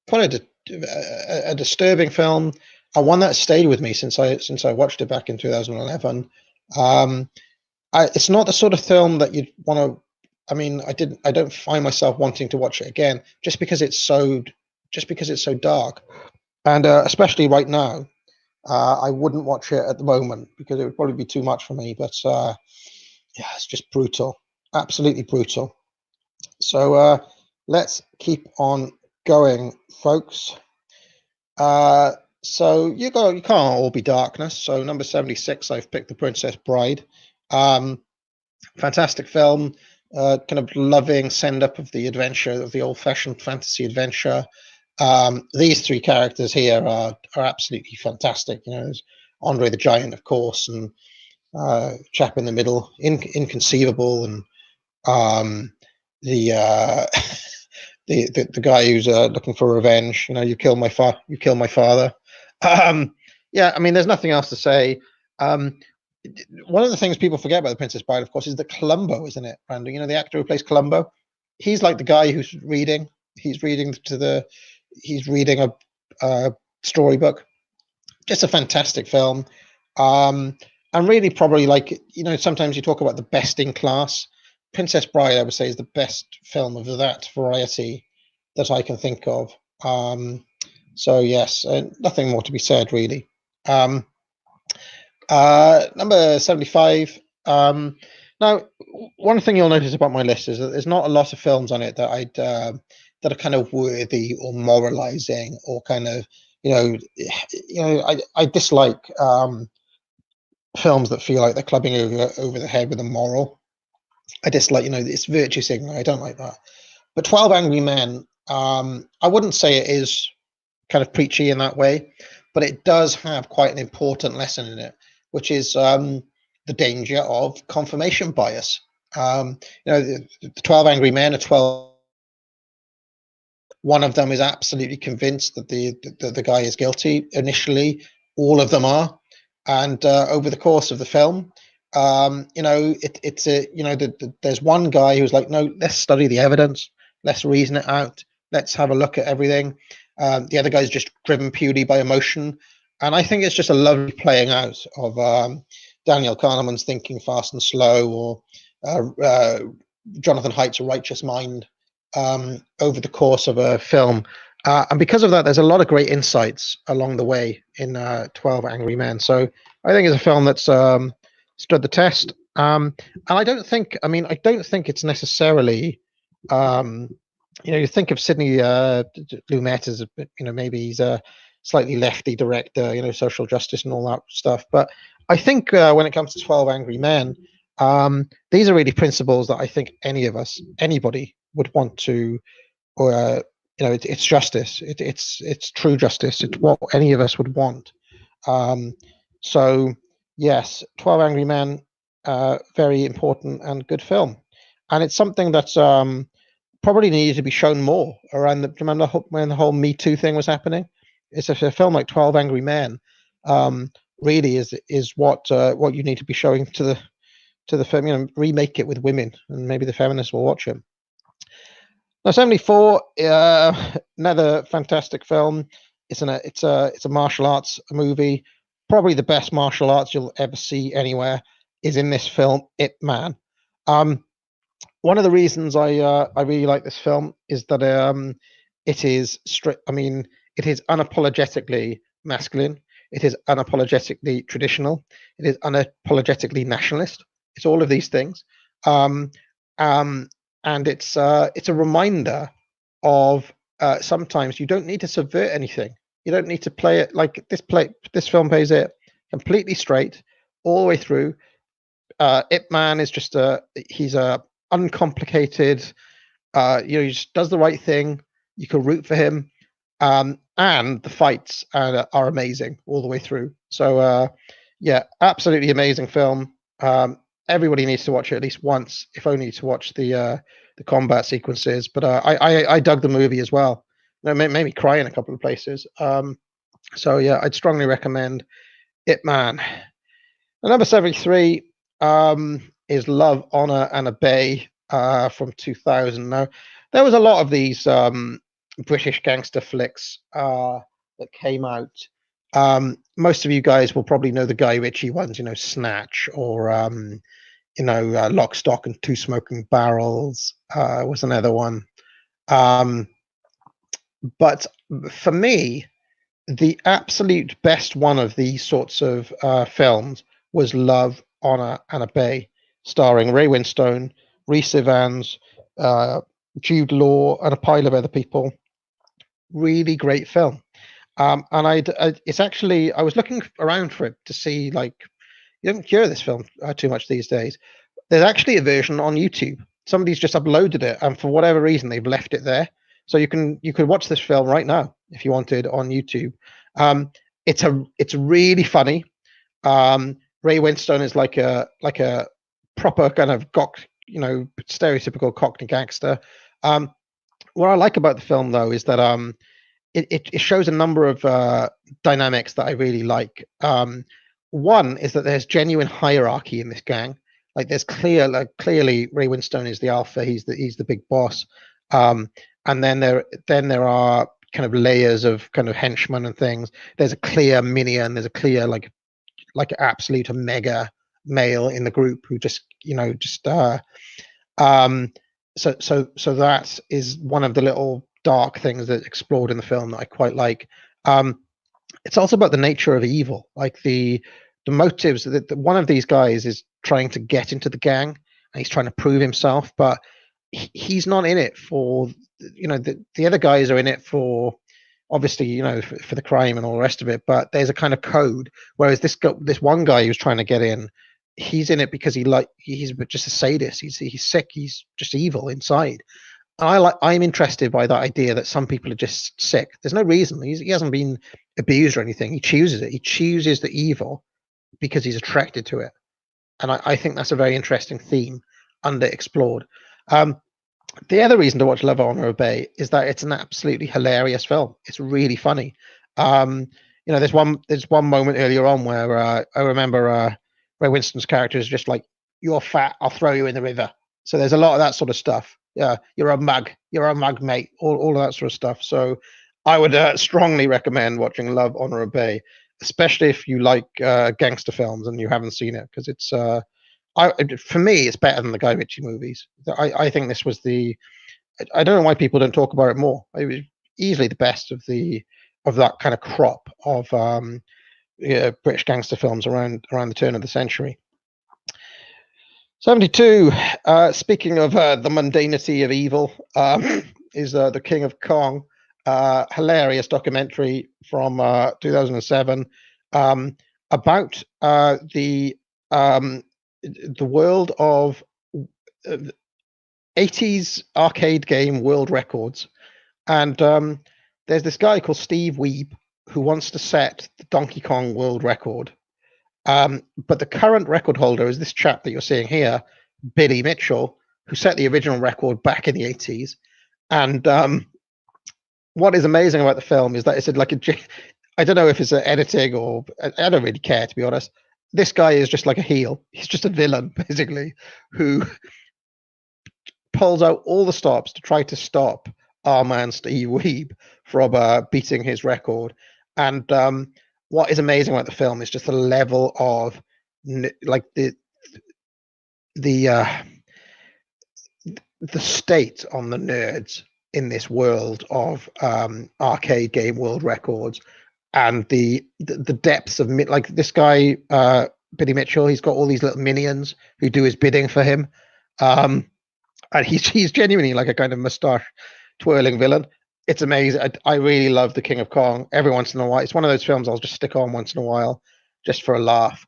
A: quite a disturbing film, one that stayed with me since I watched it back in 2011. It's not the sort of film that you'd want to. I mean, I don't find myself wanting to watch it again just because it's so dark, and especially right now. I wouldn't watch it at the moment because it would probably be too much for me. But yeah, it's just brutal, absolutely brutal. So let's keep on going, folks. So you can't all be darkness. So number 76, I've picked The Princess Bride. Fantastic film, kind of loving send up of the adventure, of the old-fashioned fantasy adventure. These three characters here are absolutely fantastic. There's Andre the Giant, of course, and chap in the middle, inconceivable, and the the guy who's looking for revenge. You kill my father. Yeah, I mean, there's nothing else to say. One of the things people forget about The Princess Bride, of course, is the Columbo, isn't it, Brandon? The actor who plays Columbo. He's like the guy who's reading. He's reading a storybook. Just a fantastic film. And really probably sometimes you talk about the best in class. Princess Bride, I would say, is the best film of that variety that I can think of. So yes, nothing more to be said, really. Number 75. Now, one thing you'll notice about my list is that there's not a lot of films on it that that are kind of worthy or moralizing or kind of I dislike films that feel like they're clubbing over the head with a moral. I dislike it's virtue signaling. I don't like that. But 12 Angry Men, I wouldn't say it is kind of preachy in that way, but it does have quite an important lesson in it, which is the danger of confirmation bias. The 12 Angry Men are 12. One of them is absolutely convinced that the guy is guilty. Initially, all of them are, and over the course of the film, there's one guy who's like, no, let's study the evidence, let's reason it out, let's have a look at everything. The other guy's just driven purely by emotion, and I think it's just a lovely playing out of Daniel Kahneman's Thinking Fast and Slow, or Jonathan Haidt's A Righteous Mind, over the course of a film. And because of that, there's a lot of great insights along the way in 12 Angry Men. So I think it's a film that's stood the test. And I don't think it's necessarily, you think of Sidney Lumet as, maybe he's a slightly lefty director, social justice and all that stuff. But I think when it comes to 12 Angry Men, these are really principles that I think anybody would want to, or it's justice. It's true justice. It's what any of us would want. So yes, 12 Angry Men, very important and good film, and it's something that's probably needed to be shown more around remember when the whole Me Too thing was happening. It's a film like 12 Angry Men really is what you need to be showing to the film. Remake it with women, and maybe the feminists will watch it. Now, 74, another fantastic film. It's a martial arts movie. Probably the best martial arts you'll ever see anywhere is in this film, Ip Man. One of the reasons I really like this film is that it is strict. I mean, it is unapologetically masculine. It is unapologetically traditional. It is unapologetically nationalist. It's all of these things. And it's a reminder of sometimes you don't need to subvert anything. You don't need to play it like this. This film plays it completely straight all the way through. Ip Man is just he's a uncomplicated. He just does the right thing. You can root for him, and the fights are amazing all the way through. So yeah, absolutely amazing film. Everybody needs to watch it at least once, if only to watch the combat sequences. But I dug the movie as well. It made me cry in a couple of places. So yeah, I'd strongly recommend It Man. And number 73 is Love, Honor, and Obey from 2000. Now, there was a lot of these British gangster flicks that came out. Most of you guys will probably know the Guy Ritchie ones, Snatch, or Lock, Stock, and Two Smoking Barrels was another one. But for me, the absolute best one of these sorts of films was Love, Honor, and Obey, starring Ray Winstone, Rhys Ifans, Jude Law, and a pile of other people. Really great film. And it's actually, I was looking around for it to see, like, you don't hear this film too much these days. There's actually a version on YouTube. Somebody's just uploaded it, and for whatever reason, they've left it there. So you could watch this film right now if you wanted on YouTube. It's really funny. Ray Winstone is like a proper kind of stereotypical Cockney gangster. What I like about the film, though, is that it shows a number of dynamics that I really like. One is that there's genuine hierarchy in this gang. Like there's clearly Ray Winstone is the alpha. He's the big boss. And then there are kind of layers of kind of henchmen and things. There's a clear minion. There's a clear like absolute mega male in the group who just so that is one of the little dark things that explored in the film that I quite like. It's also about the nature of evil, like the motives that one of these guys is trying to get into the gang and he's trying to prove himself, but he's not in it for the other guys are in it for obviously for the crime and all the rest of it, but there's a kind of code, whereas this one guy who's trying to get in, he's in it because he's just a sadist. He's sick. He's just evil inside. I'm interested by that idea that some people are just sick. There's no reason. He hasn't been abused or anything. He chooses it. He chooses the evil because he's attracted to it. And I think that's a very interesting theme underexplored. The other reason to watch Love, Honor, Obey is that it's an absolutely hilarious film. It's really funny. There's one moment earlier on where I remember Ray Winstone's character is just like, "You're fat, I'll throw you in the river." So there's a lot of that sort of stuff. Yeah, you're a mug, mate. All of that sort of stuff. So I would strongly recommend watching Love, Honor, Obey, especially if you like gangster films and you haven't seen it, because it's for me it's better than the Guy Ritchie movies. I think this was I don't know why people don't talk about it more. It was easily the best of that kind of crop of British gangster films around the turn of the century. 72. Speaking of the mundanity of evil, is The King of Kong. Hilarious documentary from 2007 about the world of 80s arcade game world records. And there's this guy called Steve Wiebe who wants to set the Donkey Kong world record. But the current record holder is this chap that you're seeing here, Billy Mitchell, who set the original record back in the 80s. And what is amazing about the film is that it's like I don't know if it's an editing or I don't really care, to be honest. This guy is just like a heel. He's just a villain, basically, who pulls out all the stops to try to stop our man Steve Wiebe from beating his record. And what is amazing about the film is just the level of like the state on the nerds in this world of arcade game world records, and the depths of like this guy Billy Mitchell. He's got all these little minions who do his bidding for him, and he's genuinely like a kind of mustache twirling villain. It's amazing. I really love The King of Kong. Every once in a while, it's one of those films I'll just stick on once in a while, just for a laugh.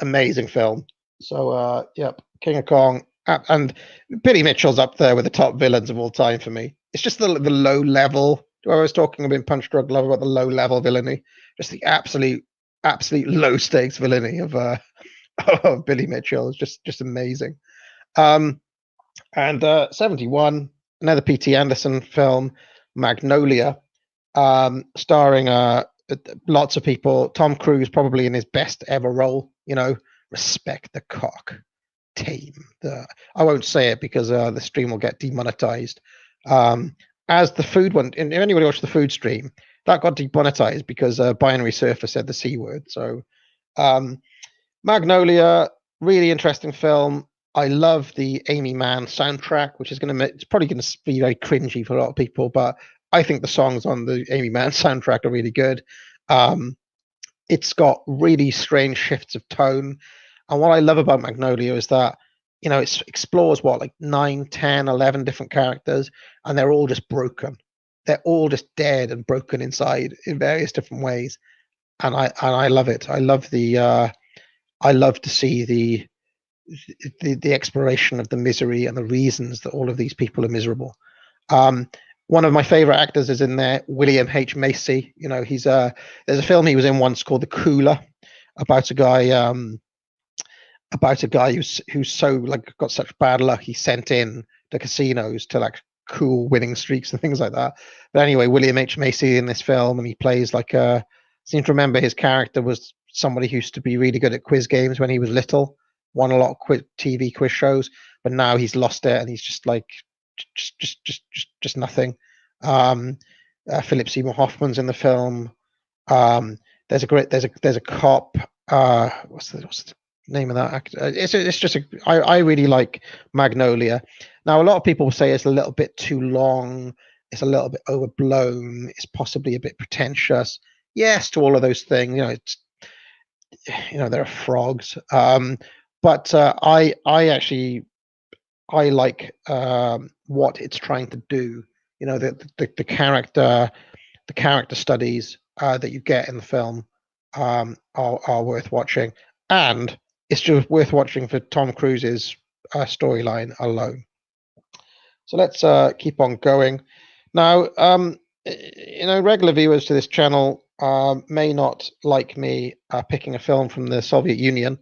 A: Amazing film. So yep, King of Kong, and Billy Mitchell's up there with the top villains of all time for me. It's just the low level. I was talking about PunchDrunk Love about the low level villainy, just the absolute low stakes villainy of Billy Mitchell is just amazing. And 71. Another P.T. Anderson film, Magnolia, starring lots of people. Tom Cruise probably in his best ever role. Respect the cock, tame the. I won't say it because the stream will get demonetized. As the food one, if anybody watched the food stream, that got demonetized because Binary Surfer said the C word. So, Magnolia, really interesting film. I love the Amy Mann soundtrack, which is it's probably going to be very cringy for a lot of people, but I think the songs on the Amy Mann soundtrack are really good. It's got really strange shifts of tone. And what I love about Magnolia is that, it explores like 9, 10, 11 different characters, and they're all just broken. They're all just dead and broken inside in various different ways. And I love it. I love I love to see the exploration of the misery and the reasons that all of these people are miserable. One of my favorite actors is in there, William H. Macy. He's there's a film he was in once called The Cooler, about a guy who's so got such bad luck he's sent in to casinos to cool winning streaks and things like that. But anyway, William H. Macy in this film, and he plays I seem to remember his character was somebody who used to be really good at quiz games when he was little, won a lot of TV quiz shows, but now he's lost it and he's just just nothing. Philip Seymour Hoffman's in the film. There's a cop. What's the name of that actor? It's just I really like Magnolia. Now a lot of people say it's a little bit too long. It's a little bit overblown. It's possibly a bit pretentious. Yes, to all of those things. There are frogs. But I actually like what it's trying to do. The character studies that you get in the film are worth watching, and it's just worth watching for Tom Cruise's storyline alone. So let's keep on going. Now, regular viewers to this channel may not like me picking a film from the Soviet Union,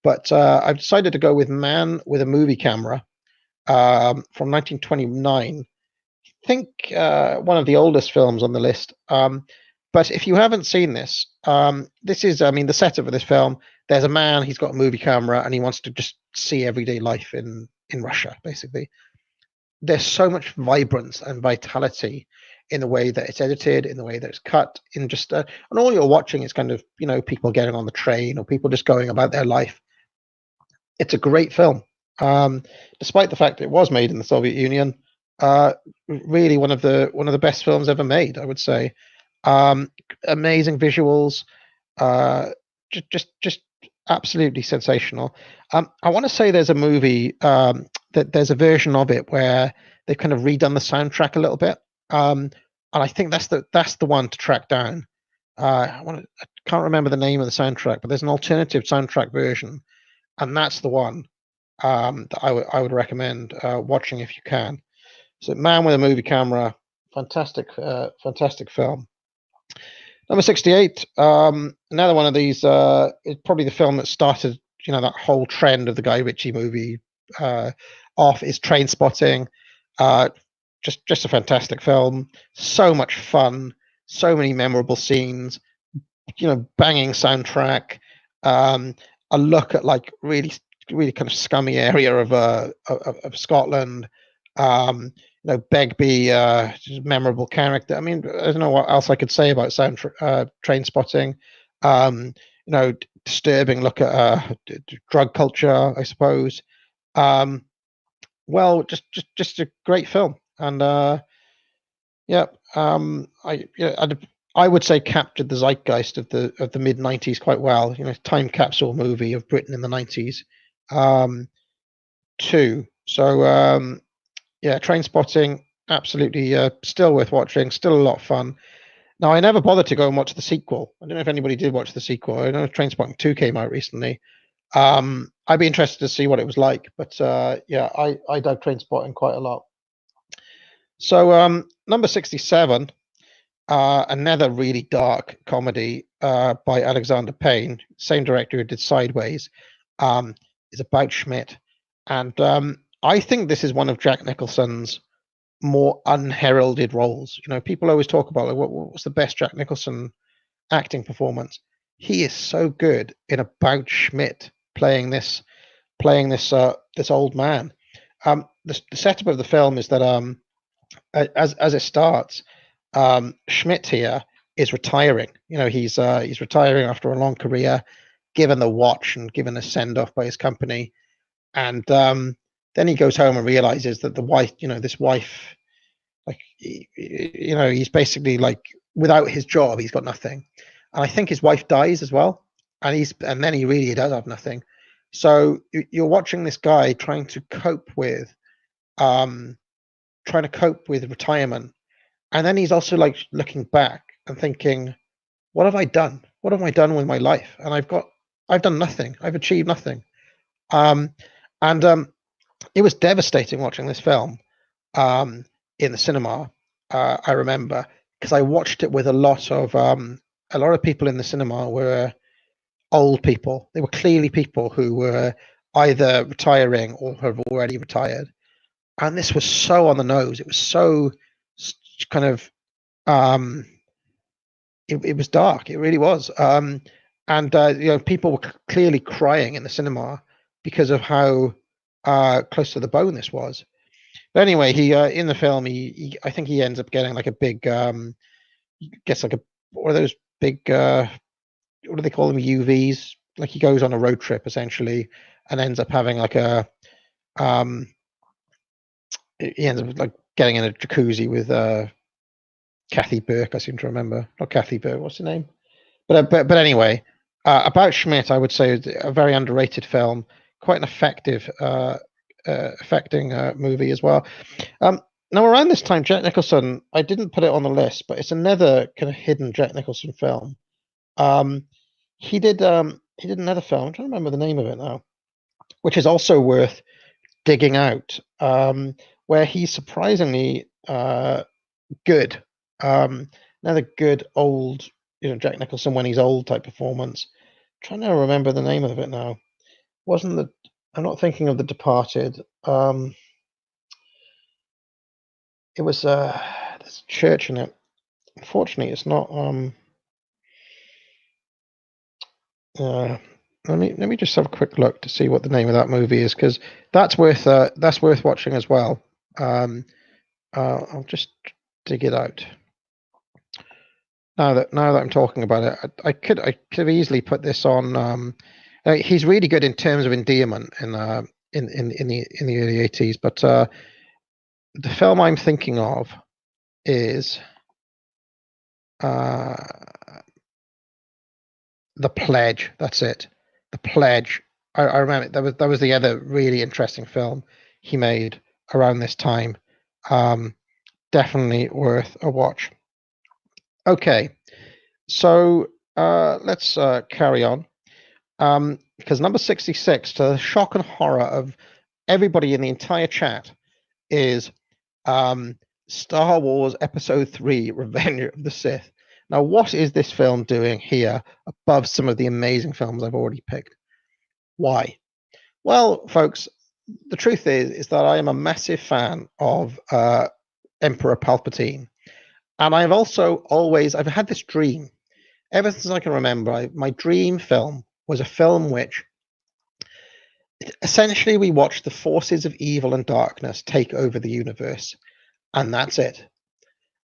A: but I've decided to go with Man with a Movie Camera from 1929. I think one of the oldest films on the list. But if you haven't seen this, this is, the setup of this film. There's a man, he's got a movie camera, and he wants to just see everyday life in Russia, basically. There's so much vibrance and vitality in the way that it's edited, in the way that it's cut, in just and all you're watching is kind of people getting on the train or people just going about their life. It's a great film, despite the fact that it was made in the Soviet Union. Really one of the best films ever made, I would say. Amazing visuals, just absolutely sensational. I want to say there's a movie that there's a version of it where they've kind of redone the soundtrack a little bit, and I think that's the one to track down. I can't remember the name of the soundtrack, but there's an alternative soundtrack version, and that's the one that I would recommend watching if you can. So, Man with a Movie Camera, fantastic film. Number 68, another one of these. It's probably the film that started, that whole trend of the Guy Ritchie movie off. Is Trainspotting. Just a fantastic film. So much fun. So many memorable scenes. Banging soundtrack. A look at really kind of scummy area of Scotland. Begbie, memorable character. I don't know what else I could say about Trainspotting. Disturbing look at drug culture, I suppose. Well, just a great film, and I would say captured the zeitgeist of the mid '90s quite well. Time capsule movie of Britain in the '90s, too. So. Trainspotting, absolutely still worth watching, still a lot of fun. Now, I never bothered to go and watch the sequel. I don't know if anybody did watch the sequel. I know Trainspotting 2 came out recently. I'd be interested to see what it was like, but I dug Trainspotting quite a lot. So, number 67, another really dark comedy by Alexander Payne, same director who did Sideways, is about Schmidt. And I think this is one of Jack Nicholson's more unheralded roles. People always talk about what's the best Jack Nicholson acting performance. He is so good in About Schmidt playing this old man. The setup of the film is that as it starts, Schmidt here is retiring. He's retiring after a long career, given the watch and given a send off by his company, and then he goes home and realizes that the wife, this wife, like he's basically like without his job, he's got nothing, and I think his wife dies as well, and then he really does have nothing. So you're watching this guy trying to cope with retirement, and then he's also like looking back and thinking, what have I done? What have I done with my life? And I've done nothing. I've achieved nothing. Um, and It was devastating watching this film in the cinema. I remember because I watched it with a lot of people in the cinema were old people. They were clearly people who were either retiring or have already retired. And this was so on the nose. It was so kind of it was dark. It really was. People were clearly crying in the cinema because of how close to the bone this was. But anyway, he in the film, I think he ends up getting like a big, gets like one of those big, what do they call them, UVs? Like he goes on a road trip essentially, and ends up having like he ends up like getting in a jacuzzi with Kathy Burke. I seem to remember, not Kathy Burke. What's her name? But anyway, About Schmidt, I would say, is a very underrated film, quite an effective, affecting movie as well. Now, around this time, Jack Nicholson, I didn't put it on the list, but it's another kind of hidden Jack Nicholson film. He did another film. I'm trying to remember the name of it now, which is also worth digging out, where he's surprisingly good. Another good old, Jack Nicholson when he's old type performance. I'm trying to remember the name of it now. I'm not thinking of The Departed. It was there's a church in it. Unfortunately, it's not. Let me just have a quick look to see what the name of that movie is, because that's worth watching as well. I'll just dig it out. Now that I'm talking about it, I could have easily put this on. He's really good in terms of endearment in the early 80s, but the film I'm thinking of is The Pledge. That's it. The Pledge. I remember that was the other really interesting film he made around this time. Definitely worth a watch. Okay, so let's carry on. Because number 66, to the shock and horror of everybody in the entire chat, is Star Wars Episode 3, Revenge of the Sith. Now, what is this film doing here above some of the amazing films I've already picked? Why? Well, folks, the truth is that I am a massive fan of Emperor Palpatine. And I've had this dream. Ever since I can remember, my dream film was a film which essentially we watched the forces of evil and darkness take over the universe. And that's it.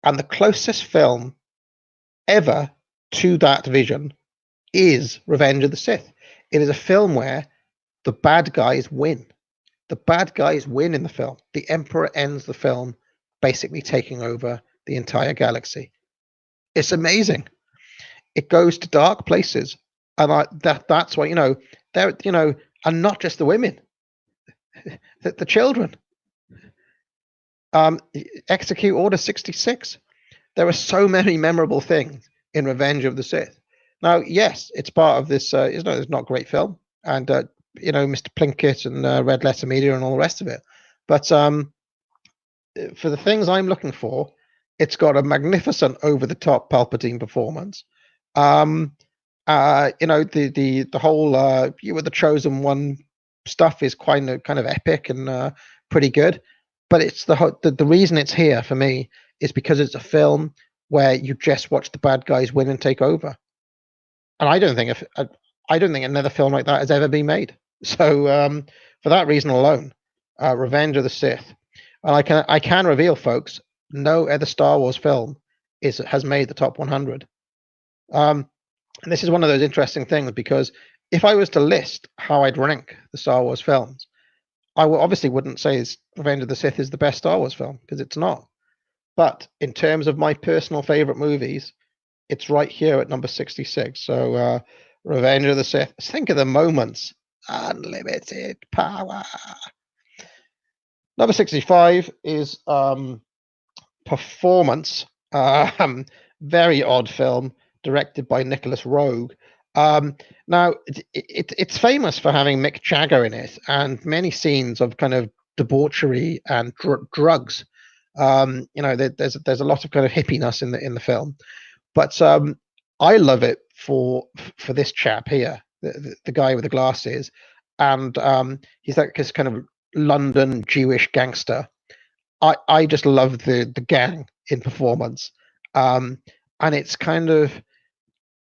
A: And the closest film ever to that vision is Revenge of the Sith. It is a film where the bad guys win. The bad guys win in the film. The Emperor ends the film basically taking over the entire galaxy. It's amazing. It goes to dark places. And that's why, there, and not just the women, the children. Execute Order 66. There are so many memorable things in Revenge of the Sith. Now, yes, it's part of this. It's not a great film, and Mr. Plinkett and Red Letter Media and all the rest of it. But for the things I'm looking for, it's got a magnificent over-the-top Palpatine performance. The whole "You Were the Chosen One" stuff is kind of epic and pretty good. But it's the reason it's here for me is because it's a film where you just watch the bad guys win and take over. and I don't think another film like that has ever been made. So for that reason alone, Revenge of the Sith, and I can reveal, folks, no other Star Wars film has made the top 100. And this is one of those interesting things, because if I was to list how I'd rank the Star Wars films, obviously wouldn't say Revenge of the Sith is the best Star Wars film, because it's not. But in terms of my personal favorite movies, it's right here at number 66. So Revenge of the Sith. Think of the moments. Unlimited power. Number 65 is Performance. Very odd film directed by Nicholas Roeg. Now, it's famous for having Mick Jagger in it and many scenes of kind of debauchery and drugs. There's a lot of kind of hippiness in the film, but I love it for this chap here, the guy with the glasses, and he's like this kind of London Jewish gangster. I just love the gang in Performance, and it's kind of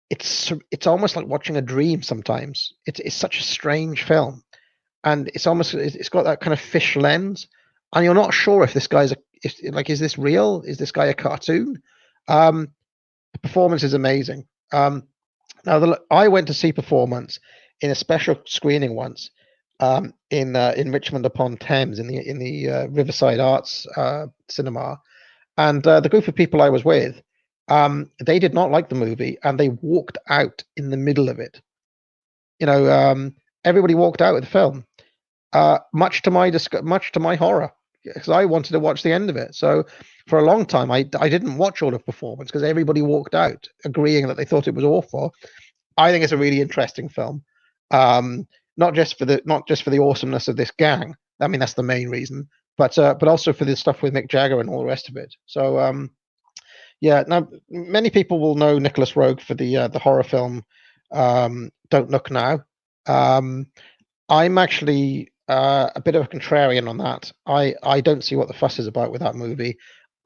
A: it's almost like watching a dream sometimes. It's such a strange film, and it's got that kind of fish lens, and you're not sure if this guy's is this real? Is this guy a cartoon? The performance is amazing. Now I went to see Performance in a special screening once in Richmond upon Thames in the Riverside Arts Cinema, and the group of people I was with, they did not like the movie, and they walked out in the middle of it. Everybody walked out of the film, much to my horror, because I wanted to watch the end of it. So for a long time, I didn't watch all of Performance because everybody walked out agreeing that they thought it was awful. I think it's a really interesting film, not just for the awesomeness of this gang. I mean, that's the main reason, but also for the stuff with Mick Jagger and all the rest of it. So yeah. Now, many people will know Nicholas Roeg for the horror film Don't Look Now. I'm actually a bit of a contrarian on that. I don't see what the fuss is about with that movie.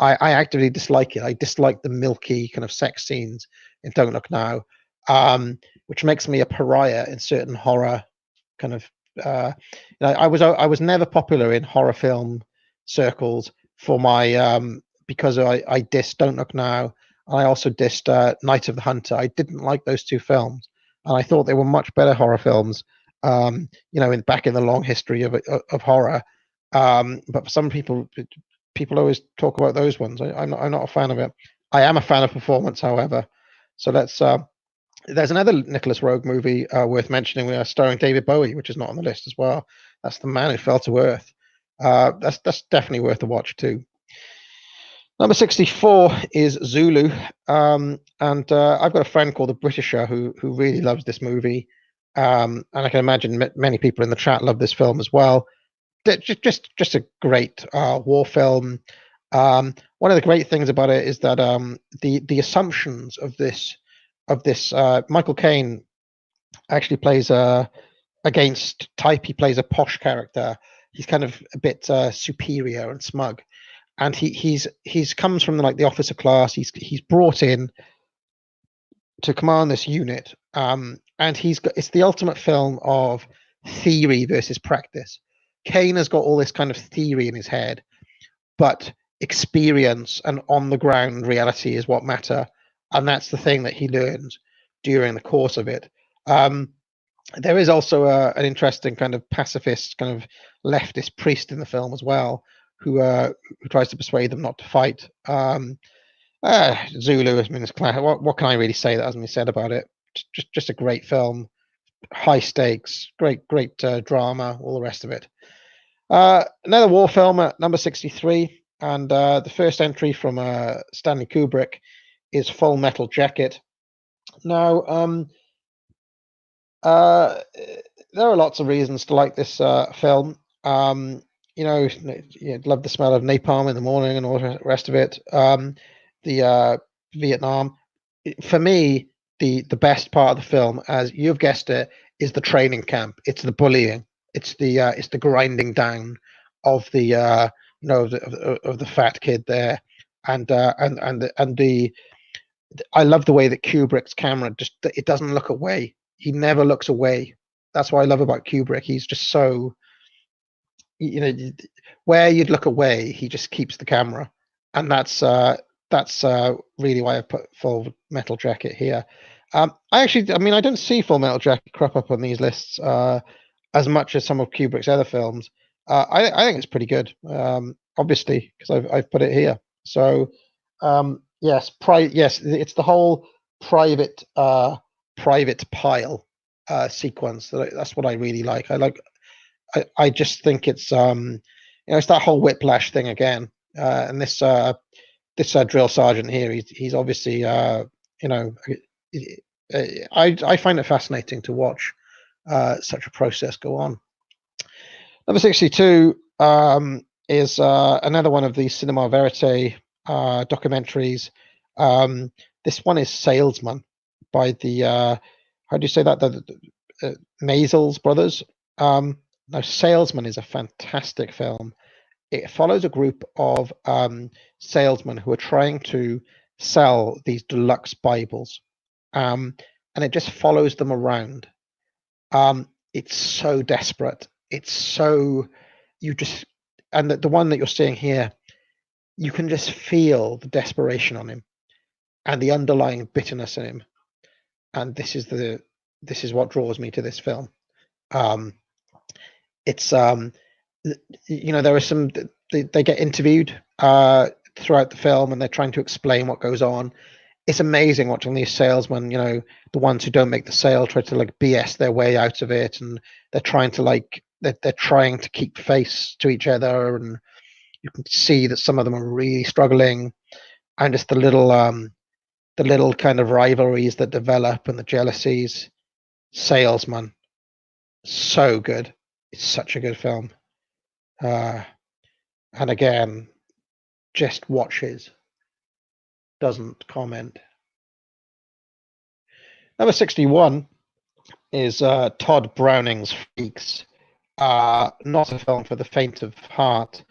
A: I actively dislike it. I dislike the milky kind of sex scenes in Don't Look Now, which makes me a pariah in certain horror kind of. I was never popular in horror film circles for my because I dissed Don't Look Now, and I also dissed Night of the Hunter. I didn't like those two films, and I thought they were much better horror films. Back in the long history of horror. But for some people always talk about those ones. I'm not a fan of it. I am a fan of Performance, however. So there's another Nicholas Roeg movie worth mentioning, starring David Bowie, which is not on the list as well. That's The Man Who Fell to Earth. That's definitely worth a watch too. Number 64 is Zulu, and I've got a friend called the Britisher who really loves this movie. And I can imagine many people in the chat love this film as well. Just a great war film. One of the great things about it is that the assumptions of this Michael Caine actually plays against type. He plays a posh character. He's kind of a bit superior and smug, and he's comes from the officer class. He's brought in to command this unit, and it's the ultimate film of theory versus practice. Caine has got all this kind of theory in his head, but experience and on the ground reality is what matter, and that's the thing that he learns during the course of it. There is also an interesting kind of pacifist, kind of leftist priest in the film as well, who tries to persuade them not to fight. Zulu, I mean, what can I really say that hasn't been said about it? Just a great film, high stakes, great drama, all the rest of it. Another war film at number 63, and the first entry from Stanley Kubrick is Full Metal Jacket. Now, there are lots of reasons to like this film. You'd love the smell of napalm in the morning and all the rest of it. The Vietnam, for me, the best part of the film, as you've guessed it, is the training camp. It's the bullying. It's the grinding down of the of the fat kid there, and the I love the way that Kubrick's camera it doesn't look away. He never looks away. That's what I love about Kubrick. He's just so, you know, where you'd look away, he just keeps the camera, and that's really why I put Full Metal Jacket here. I mean, I don't see Full Metal Jacket crop up on these lists as much as some of Kubrick's other films. I think it's pretty good, obviously, because I've put it here. So yes, yes, it's the whole private private pile sequence. That's what I really like. I just think it's it's that whole Whiplash thing again, and this drill sergeant here, he's obviously you know I find it fascinating to watch such a process go on. Number 62 is another one of these cinema verite documentaries. This one is Salesman by the how do you say that, the Maisels brothers. Now, Salesman is a fantastic film. It follows a group of salesmen who are trying to sell these deluxe Bibles, and it just follows them around. It's so desperate. It's so and the one that you're seeing here, you can just feel the desperation on him and the underlying bitterness in him. And this is what draws me to this film. It's there are some they get interviewed throughout the film, and they're trying to explain what goes on. It's amazing watching these salesmen, the ones who don't make the sale, try to like BS their way out of it, and they're trying to they're trying to keep face to each other, and you can see that some of them are really struggling, and just the little kind of rivalries that develop and the jealousies. Salesman, so good. It's such a good film. And again, just watches, doesn't comment. Number 61 is Todd Browning's Freaks. Not a film for the faint of heart,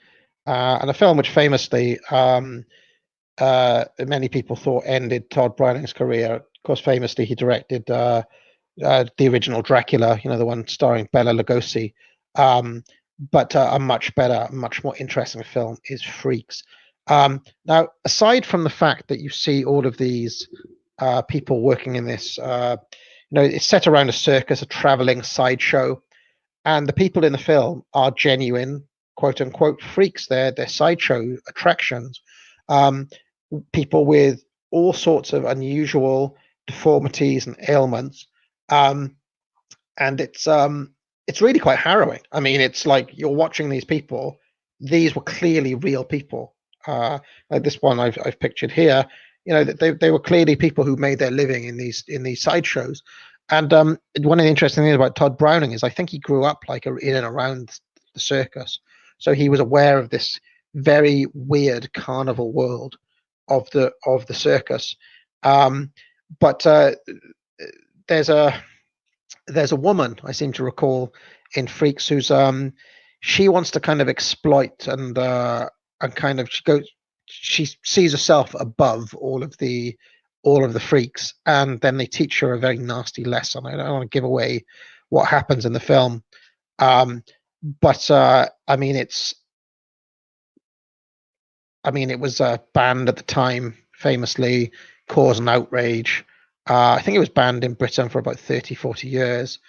A: and a film which famously many people thought ended Todd Browning's career. Of course, famously he directed the original Dracula, the one starring Bela Lugosi. But a much better, much more interesting film is Freaks. Now, aside from the fact that you see all of these people working in this, it's set around a circus, a traveling sideshow, and the people in the film are genuine, quote unquote, freaks. They're sideshow attractions, people with all sorts of unusual deformities and ailments, and it's really quite harrowing. I mean, it's like you're watching these people. These were clearly real people. Like this one I've pictured here. They were clearly people who made their living in these sideshows. And one of the interesting things about Todd Browning is I think he grew up like in and around the circus, so he was aware of this very weird carnival world of the circus. But there's a woman I seem to recall in Freaks who's she wants to kind of exploit and kind of she sees herself above all of the freaks, and then they teach her a very nasty lesson. I don't want to give away what happens in the film, but I mean it was banned at the time, famously caused an outrage. I think it was banned in Britain for about 30-40 years.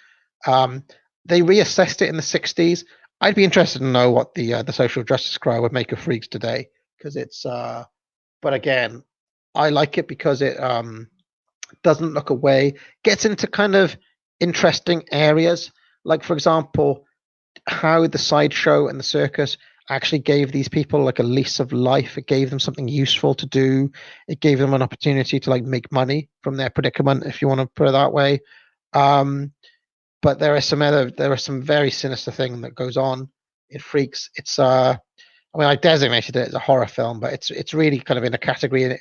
A: They reassessed it in the 60s. I'd be interested to know what the social justice crowd would make of Freaks today, because it's but again, I like it because it doesn't look away, gets into kind of interesting areas, like for example how the sideshow and the circus actually gave these people like a lease of life. It gave them something useful to do. It gave them an opportunity to like make money from their predicament, if you want to put it that way. But there are some very sinister thing that goes on in Freaks. It's I designated it as a horror film, but it's really kind of in a category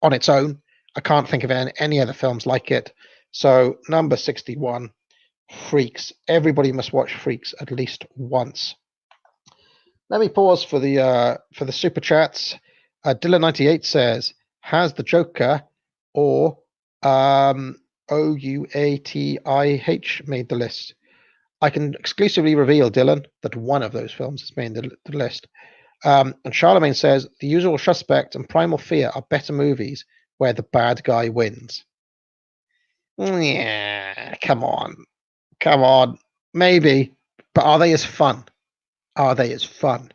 A: on its own. I can't think of any other films like it. So number 61, Freaks. Everybody must watch Freaks at least once. Let me pause for the super chats. Dylan98 says, has the Joker or Ouattih made the list? I can exclusively reveal, Dylan, that one of those films has made the list. And Charlemagne says The Usual Suspect and Primal Fear are better movies where the bad guy wins. Yeah, come on, maybe, but are they as fun? Are they as fun?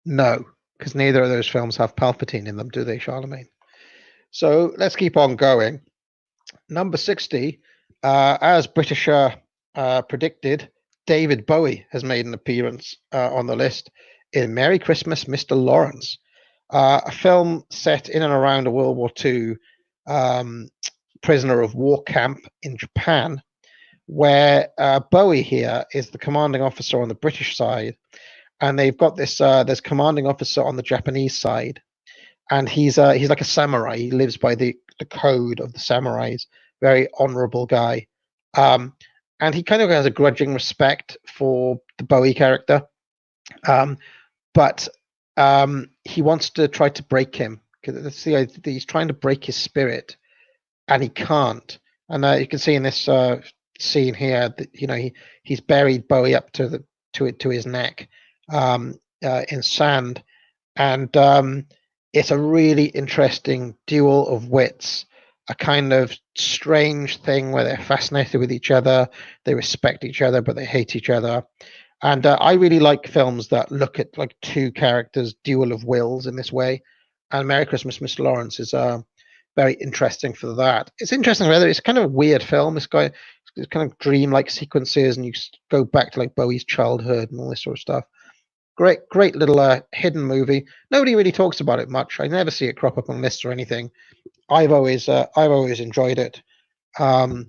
A: No, because neither of those films have Palpatine in them, do they, Charlemagne? So let's keep on going. Number 60, as Britisher predicted, David Bowie has made an appearance on the list in Merry Christmas, Mr. Lawrence, a film set in and around a World War II prisoner of war camp in Japan, where Bowie here is the commanding officer on the British side, and they've got this there's commanding officer on the Japanese side, and he's like a samurai. He lives by the code of the samurais. Very honourable guy, and he kind of has a grudging respect for the Bowie character, but he wants to try to break him because he's trying to break his spirit, and he can't. And you can see in this scene here that he's buried Bowie up to his neck in sand, and it's a really interesting duel of wits, a kind of strange thing where they're fascinated with each other, they respect each other, but they hate each other. And I really like films that look at like two characters' duel of wills in this way. And Merry Christmas, Mr. Lawrence is very interesting for that. It's interesting whether it's kind of a weird film. It's kind of dream-like sequences, and you go back to like Bowie's childhood and all this sort of stuff. Great little hidden movie. Nobody really talks about it much. I never see it crop up on lists or anything. I've always enjoyed it, and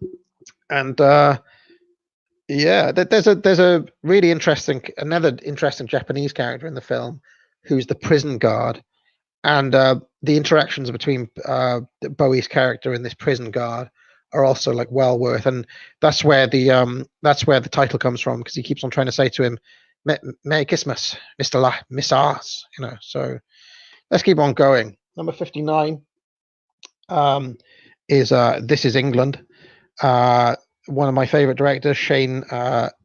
A: yeah, there's a really another interesting Japanese character in the film, who's the prison guard, and the interactions between Bowie's character and this prison guard are also like well worth, and that's where the title comes from, because he keeps on trying to say to him, "Merry Christmas, Miss Ars," So let's keep on going. Number 59 is This Is England. One of my favorite directors, Shane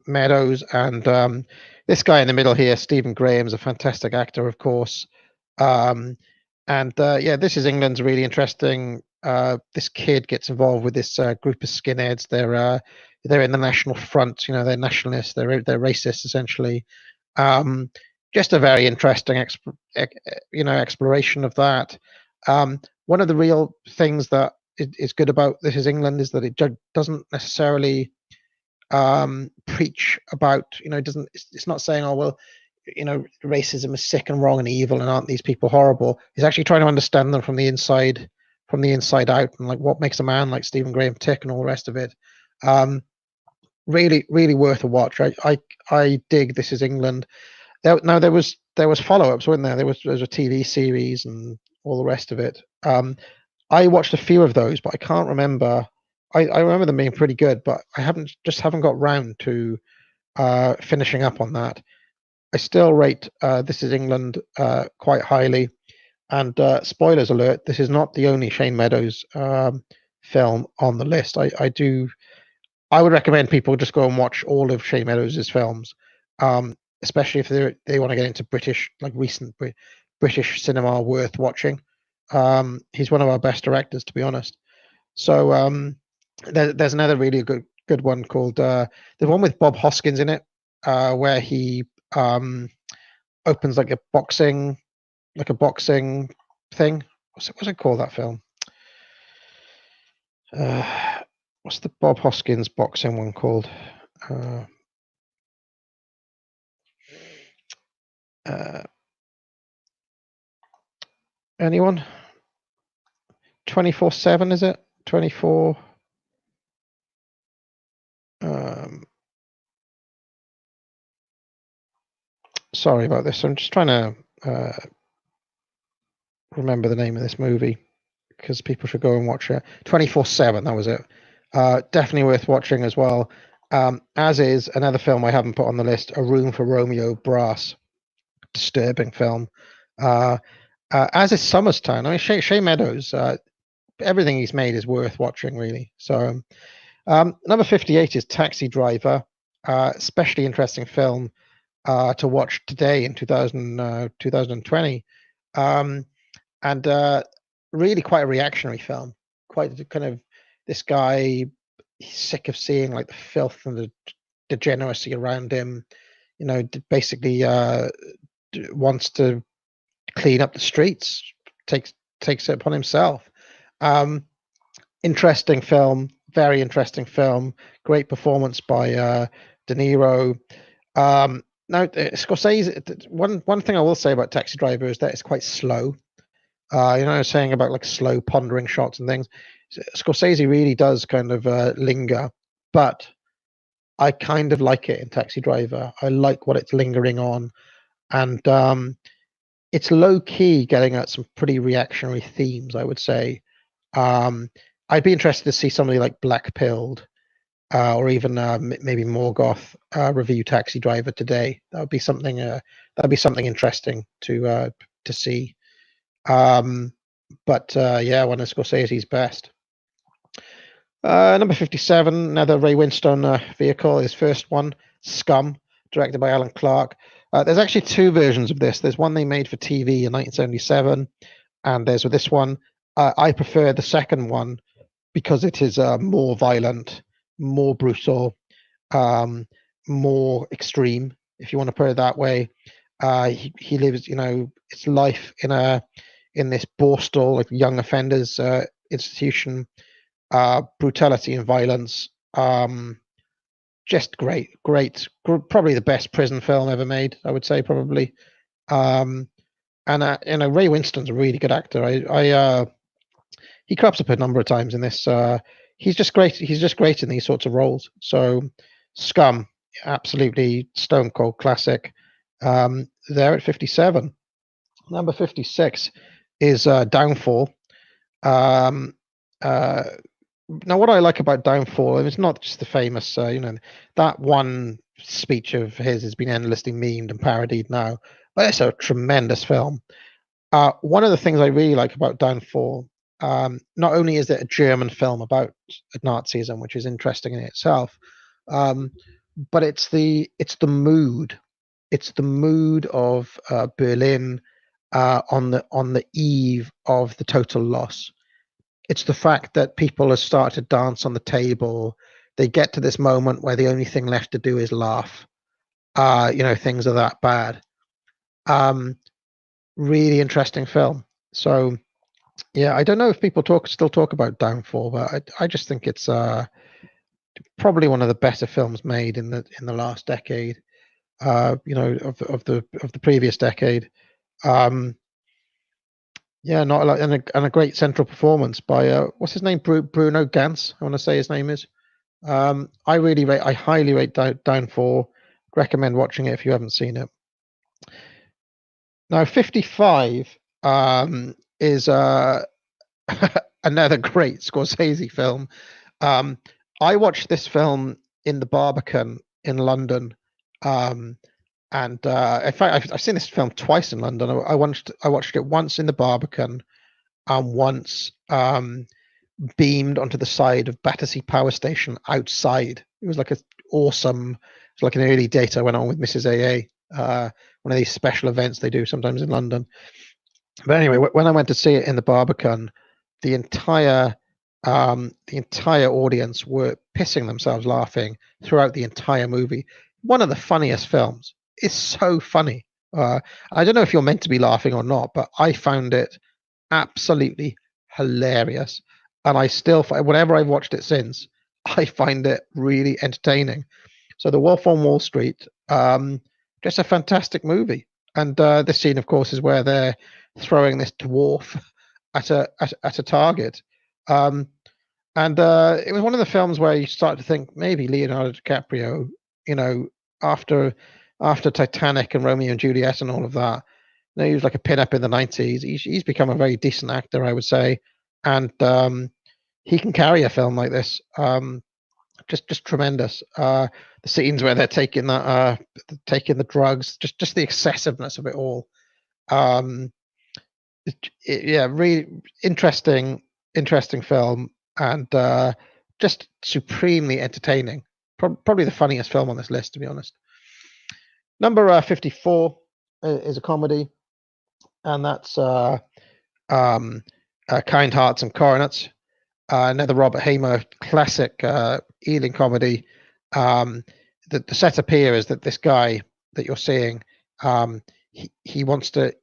A: Meadows, and this guy in the middle here, Stephen Graham, is a fantastic actor, of course. Yeah, This Is England's really interesting. This kid gets involved with this group of skinheads. They're in the National Front. They're nationalists. They're racists, essentially. Just a very interesting exploration of that. One of the real things that is good about This Is England is that it doesn't necessarily preach about, it's not saying, oh well, racism is sick and wrong and evil, and aren't these people horrible. It's actually trying to understand them from the inside out, and like what makes a man like Stephen Graham tick and all the rest of it. Really worth a watch. I dig This Is England. Now there was follow-ups, weren't there? There was a TV series and all the rest of it. I watched a few of those, but I can't remember. I remember them being pretty good, but I haven't got round to finishing up on that. I still rate This Is England quite highly. And spoilers alert: this is not the only Shane Meadows film on the list. I would recommend people just go and watch all of Shane Meadows' films, especially if they want to get into recent British cinema worth watching. He's one of our best directors, to be honest. So there's another really good one called the one with Bob Hoskins in it, where he opens like a boxing thing. What's it called, that film? What's the Bob Hoskins boxing one called? Anyone? 24/7, is it? 24. Sorry about this. I'm just trying to remember the name of this movie, because people should go and watch it. 24/7, that was it. Definitely worth watching as well. As is another film I haven't put on the list, A Room for Romeo Brass. Disturbing film. as is Summerstown. I mean, Shea Meadows, everything he's made is worth watching, really. So, number 58 is Taxi Driver, especially interesting film to watch today in 2020. And really quite a reactionary film. Quite kind of this guy, he's sick of seeing like the filth and the degeneracy around him. Basically wants to clean up the streets. Takes it upon himself. Interesting film, very interesting film. Great performance by De Niro. Now, Scorsese. One thing I will say about Taxi Driver is that it's quite slow. I was saying about like slow pondering shots and things. Scorsese really does kind of linger, but I kind of like it in Taxi Driver. I like what it's lingering on, and it's low key getting at some pretty reactionary themes, I would say. I'd be interested to see somebody like Black Pilled or even maybe Morgoth review Taxi Driver today. That would be something. That'd be something interesting to see. But yeah, one of Scorsese's best. Number 57, another Ray Winstone vehicle, his first one, Scum, directed by Alan Clark. There's actually two versions of this. There's one they made for TV in 1977, and there's with this one. I prefer the second one because it is more violent, more brutal, more extreme, if you want to put it that way. He lives, his life in this Borstal, like young offenders institution. Brutality and violence. Just great. Probably the best prison film ever made, I would say, probably. And Ray Winstone's a really good actor. He crops up a number of times in this. He's just great. He's just great in these sorts of roles. So, Scum, absolutely stone cold classic. There at 57. Number 56 is Downfall. Now, what I like about Downfall, it's not just the famous, that one speech of his has been endlessly memed and parodied now, but it's a tremendous film. One of the things I really like about Downfall, not only is it a German film about Nazism, which is interesting in itself, but it's the mood. It's the mood of Berlin on the eve of the total loss. It's the fact that people have started to dance on the table. They get to this moment where the only thing left to do is laugh. Things are that bad. Really interesting film. So, yeah, I don't know if people still talk about Downfall, but I just think it's probably one of the better films made in the last decade. Of the previous decade. Yeah, not a lot, and a great central performance by what's his name, Bruno Ganz. I want to say his name is. I highly rate Downfall. Recommend watching it if you haven't seen it. Now, 55 is another great Scorsese film. I watched this film in the Barbican in London. And in fact, I've seen this film twice in London. I watched it once in the Barbican, and once beamed onto the side of Battersea Power Station outside. It was like like an early date I went on with Mrs. AA, one of these special events they do sometimes in London. But anyway, when I went to see it in the Barbican, the entire audience were pissing themselves laughing throughout the entire movie. One of the funniest films. It's so funny. I don't know if you're meant to be laughing or not, but I found it absolutely hilarious. And I still, whenever I've watched it since, I find it really entertaining. So The Wolf on Wall Street, just a fantastic movie. And this scene, of course, is where they're throwing this dwarf at a target. And it was one of the films where you start to think maybe Leonardo DiCaprio, after Titanic and Romeo and Juliet and all of that, he was like a pin-up in the 90s. He's become a very decent actor, I would say, and he can carry a film like this. Just tremendous. The scenes where they're taking the drugs, just the excessiveness of it all. Yeah, really interesting film, and just supremely entertaining. Probably the funniest film on this list, to be honest. Number 54 is a comedy, and that's Kind Hearts and Coronets. Another Robert Hamer classic Ealing comedy. Um, the setup here is that this guy that you're seeing, he wants to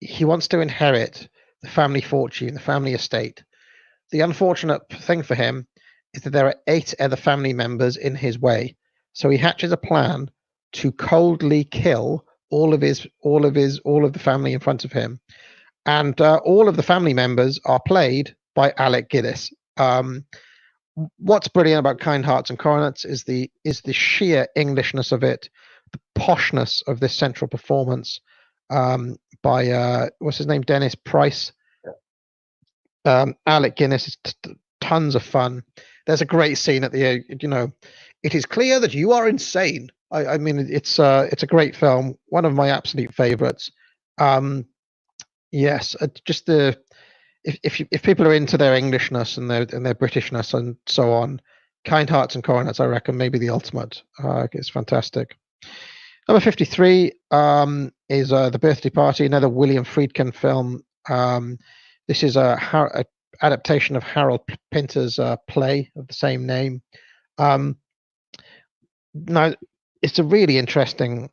A: he wants to inherit the family fortune, the family estate. The unfortunate thing for him is that there are 8 other family members in his way. So he hatches a plan to coldly kill all of the family in front of him, and all of the family members are played by Alec Guinness. What's brilliant about Kind Hearts and Coronets is the sheer Englishness of it, the poshness of this central performance by what's his name, Dennis Price. Alec Guinness is tons of fun. There's a great scene at the it is clear that you are insane. I mean, it's a great film, one of my absolute favorites. Yes, just the if people are into their Englishness and their Britishness and so on, Kind Hearts and Coronets, I reckon, maybe the ultimate. It's fantastic. Number 53 is The Birthday Party, another William Friedkin film. This is a adaptation of Harold Pinter's play of the same name. Now, it's a really interesting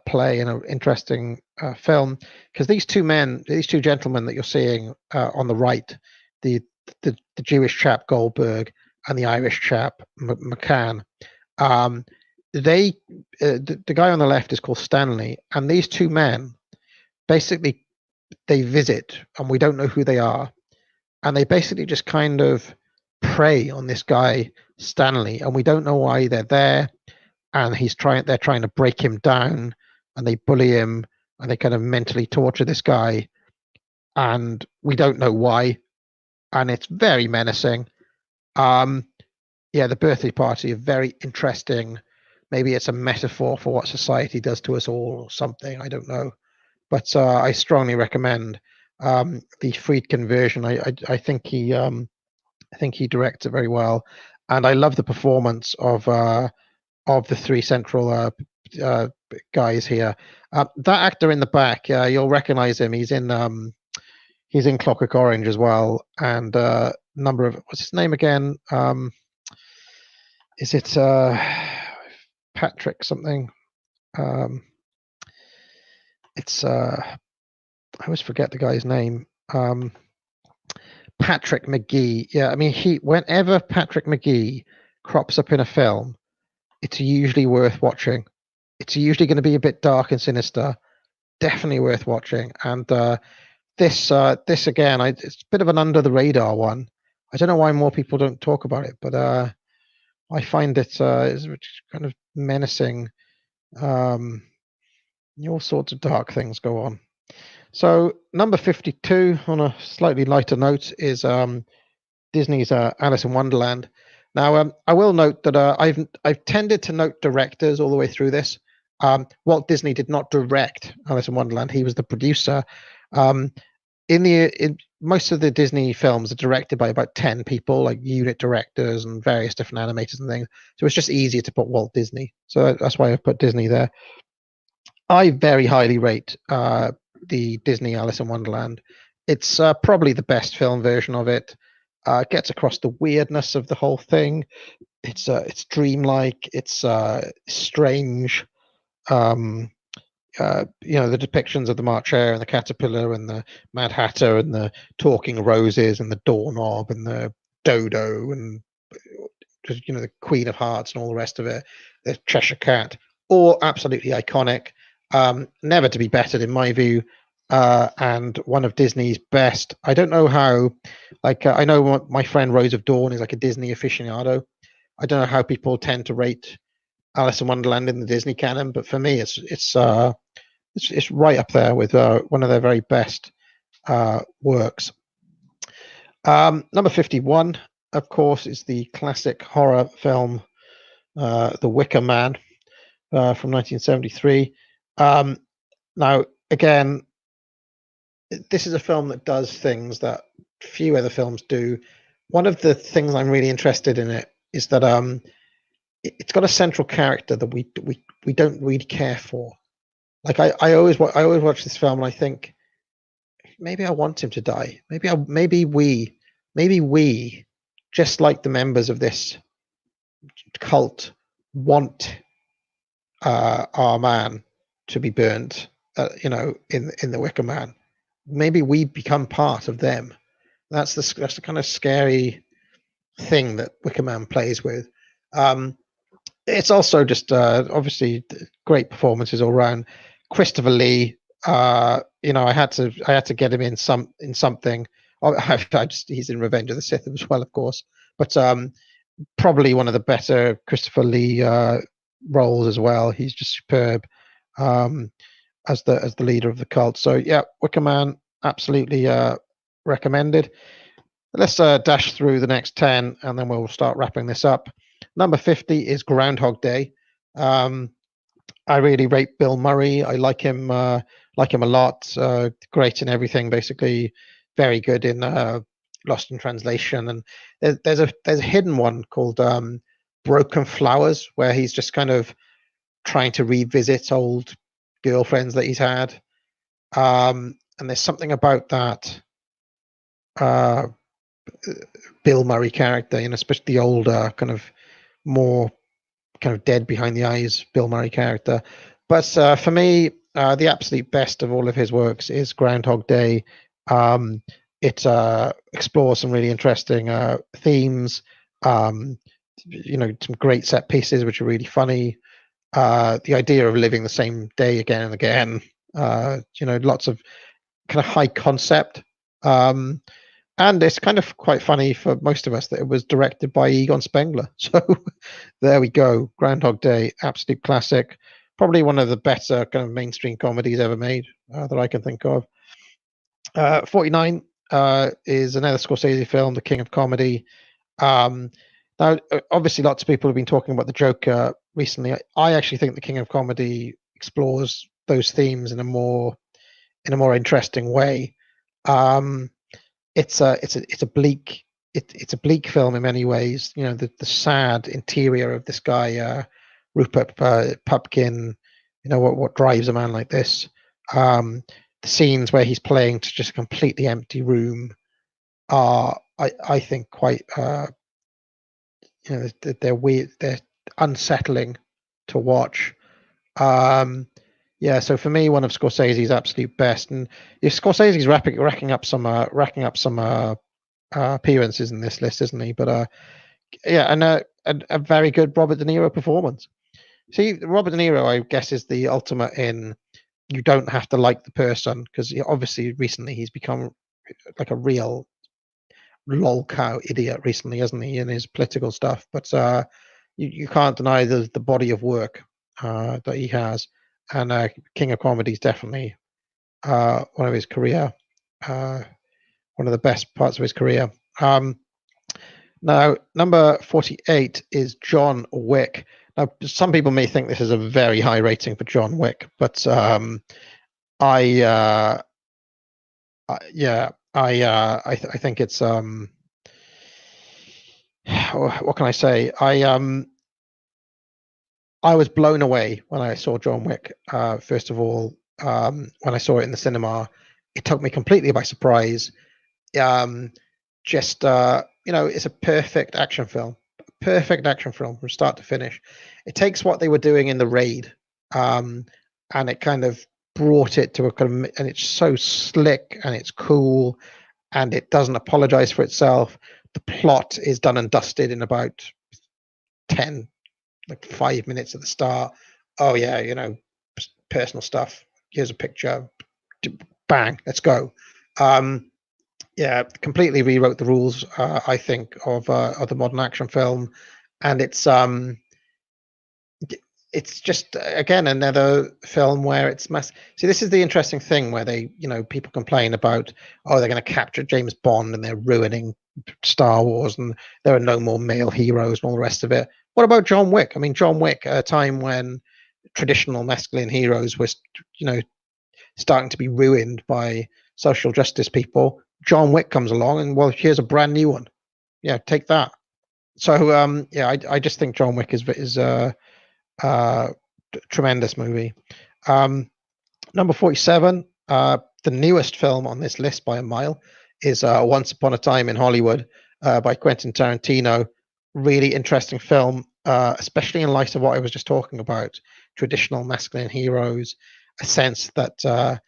A: play and an interesting film, because these two gentlemen that you're seeing on the right, the Jewish chap Goldberg and the Irish chap McCann, the guy on the left is called Stanley, and these two men basically they visit, and we don't know who they are, and they basically just kind of prey on this guy Stanley, and we don't know why they're there. And they're trying to break him down, and they bully him, and they kind of mentally torture this guy, and we don't know why, and it's very menacing. The Birthday Party, a very interesting. Maybe it's a metaphor for what society does to us all, or something. I don't know, but I strongly recommend the Friedkin version. I think he directs it very well, and I love the performance of the 3 central guys here. That actor in the back, you'll recognize him. He's in Clockwork Orange as well, and number of what's his name again? Is it Patrick something? It's I always forget the guy's name. Patrick McGee. Yeah, I mean whenever Patrick McGee crops up in a film, it's usually worth watching. It's usually going to be a bit dark and sinister. Definitely worth watching. And this again, it's a bit of an under the radar one. I don't know why more people don't talk about it, but I find it's kind of menacing. All sorts of dark things go on. So number 52, on a slightly lighter note, is Disney's Alice in Wonderland. Now, I will note that I've tended to note directors all the way through this. Walt Disney did not direct Alice in Wonderland; he was the producer. In most of the Disney films are directed by about 10 people, like unit directors and various different animators and things. So it's just easier to put Walt Disney. So that's why I put Disney there. I very highly rate the Disney Alice in Wonderland. It's probably the best film version of it. Gets across the weirdness of the whole thing. It's dreamlike. It's strange. The depictions of the March Hare and the caterpillar and the Mad Hatter and the talking roses and the doorknob and the dodo and the Queen of Hearts and all the rest of it. The Cheshire Cat, all absolutely iconic. Never to be bettered in my view. And one of Disney's best. I don't know how, I know my friend Rose of Dawn is like a Disney aficionado. I don't know how people tend to rate Alice in Wonderland in the Disney canon, but for me, it's right up there with one of their very best works. Number 51, of course, is the classic horror film, The Wicker Man, from 1973. Now, again, this is a film that does things that few other films do. One of the things I'm really interested in it is that it's got a central character that we don't really care for. Like I always watch this film and I think maybe I want him to die. Maybe we, just like the members of this cult, want our man to be burnt. In the Wicker Man. Maybe we become part of them. That's the kind of scary thing that Wicker Man plays with. It's also just obviously great performances all around. Christopher Lee, I had to get him in something. He's in Revenge of the Sith as well, of course, but probably one of the better Christopher Lee roles as well. He's just superb as the leader of the cult. So yeah, Wicker Man, absolutely recommended. Let's dash through the next 10 and then we'll start wrapping this up. Number 50 is Groundhog Day. I really rate Bill Murray. I like him a lot. Great in everything, basically. Very good in Lost in Translation. And there's a hidden one called Broken Flowers, where he's just kind of trying to revisit old girlfriends that he's had. And there's something about that Bill Murray character, especially the older kind of more kind of dead behind the eyes Bill Murray character. But for me, the absolute best of all of his works is Groundhog Day. It explores some really interesting themes, some great set pieces which are really funny. The idea of living the same day again and again, lots of kind of high concept. And it's kind of quite funny for most of us that it was directed by Egon Spengler. So there we go. Groundhog Day, absolute classic. Probably one of the better kind of mainstream comedies ever made that I can think of. 49 is another Scorsese film, The King of Comedy. Now, obviously, lots of people have been talking about The Joker recently. I actually think The King of Comedy explores those themes in a more interesting way. It's a bleak film in many ways. The sad interior of this guy, Rupert Pupkin. What drives a man like this. The scenes where he's playing to just a completely empty room are, I think, quite they're weird. They're unsettling to watch. So for me, one of Scorsese's absolute best, and if Scorsese's racking up some appearances in this list, isn't he? But and a very good Robert De Niro performance. See, Robert De Niro, I guess, is the ultimate in you don't have to like the person, because obviously recently he's become like a real lol cow idiot recently, hasn't he, in his political stuff? But you can't deny the body of work that he has. And King of Comedy is definitely one of his career, one of the best parts of his career. Now, number 48 is John Wick. Now, some people may think this is a very high rating for John Wick, but I think it's what can I say? I was blown away when I saw John Wick. First of all, when I saw it in the cinema, it took me completely by surprise. It's a perfect action film from start to finish. It takes what they were doing in The Raid, and it kind of brought it to a kind of, and it's so slick and it's cool, and it doesn't apologize for itself. The plot is done and dusted in about 5 minutes at the start. Oh yeah, personal stuff. Here's a picture. Bang, let's go. Completely rewrote the rules, I think, of the modern action film, and it's just again another film where it's mass. See, this is the interesting thing where they, people complain about, they're going to capture James Bond and they're ruining Star Wars and there are no more male heroes and all the rest of it. What about John Wick? I mean, John Wick, at a time when traditional masculine heroes were, starting to be ruined by social justice people, John Wick comes along and, well, here's a brand new one. Yeah, take that. So yeah, I just think John Wick is a tremendous movie. Number 47, the newest film on this list by a mile, is Once Upon a Time in Hollywood by Quentin Tarantino. Really interesting film, especially in light of what I was just talking about, traditional masculine heroes, a sense that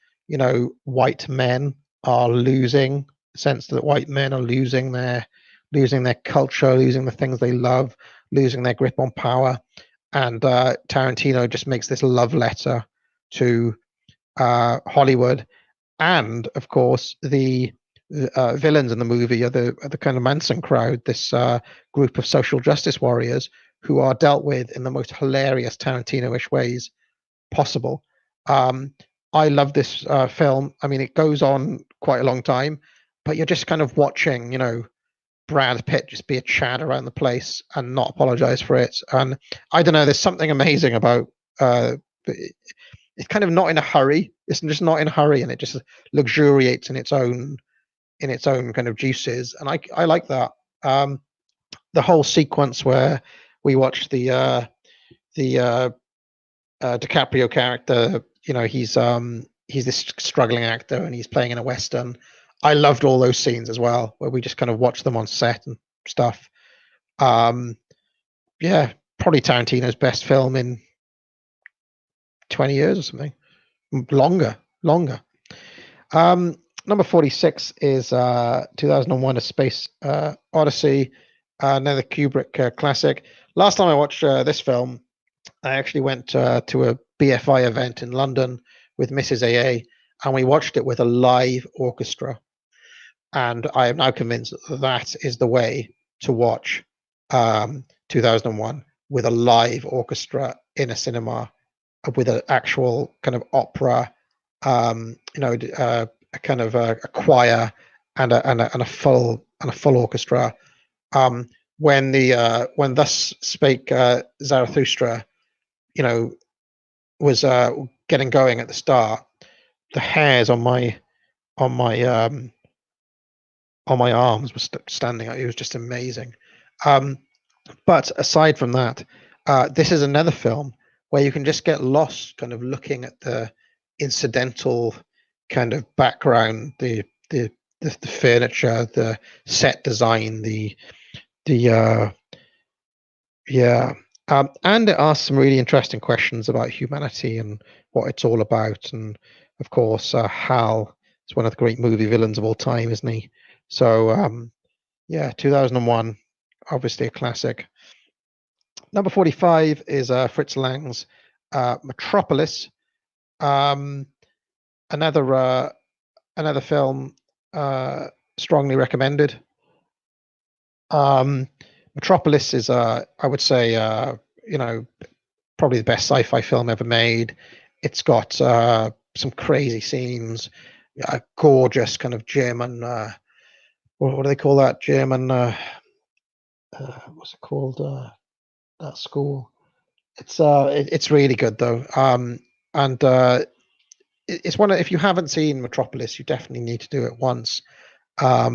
A: white men are losing, a sense that white men are losing their culture, losing the things they love, losing their grip on power. And Tarantino just makes this love letter to Hollywood, and of course the villains in the movie are the kind of Manson crowd, this group of social justice warriors who are dealt with in the most hilarious Tarantino-ish ways possible. I love this film. I mean, it goes on quite a long time, but you're just kind of watching, Brad Pitt just be a Chad around the place and not apologize for it. And I don't know, there's something amazing about it's kind of not in a hurry. It's just not in a hurry, and it just luxuriates in its own kind of juices. And I like that. The whole sequence where we watch the DiCaprio character, he's this struggling actor and he's playing in a Western. I loved all those scenes as well, where we just kind of watch them on set and stuff. Yeah, probably Tarantino's best film in 20 years or something. Longer. Number 46 is 2001: A Space Odyssey, another Kubrick classic. Last time I watched this film, I actually went to a BFI event in London with Mrs. AA, and we watched it with a live orchestra. And I am now convinced that is the way to watch 2001, with a live orchestra in a cinema, with an actual kind of opera, a kind of a choir and a full orchestra. When Thus Spake Zarathustra, was getting going at the start, the hairs on my arms was standing out. It was just amazing. But aside from that, this is another film where you can just get lost kind of looking at the incidental kind of background, the furniture, the set design, and it asks some really interesting questions about humanity and what it's all about. And of course, Hal is one of the great movie villains of all time, isn't he? So 2001, obviously a classic. Number 45 is Fritz Lang's Metropolis. Another film strongly recommended. Metropolis is I would say probably the best sci-fi film ever made. It's got some crazy scenes, a gorgeous kind of German what do they call that German what's it called, that school. It's really good though. And it's one of, if you haven't seen Metropolis, you definitely need to do it once. I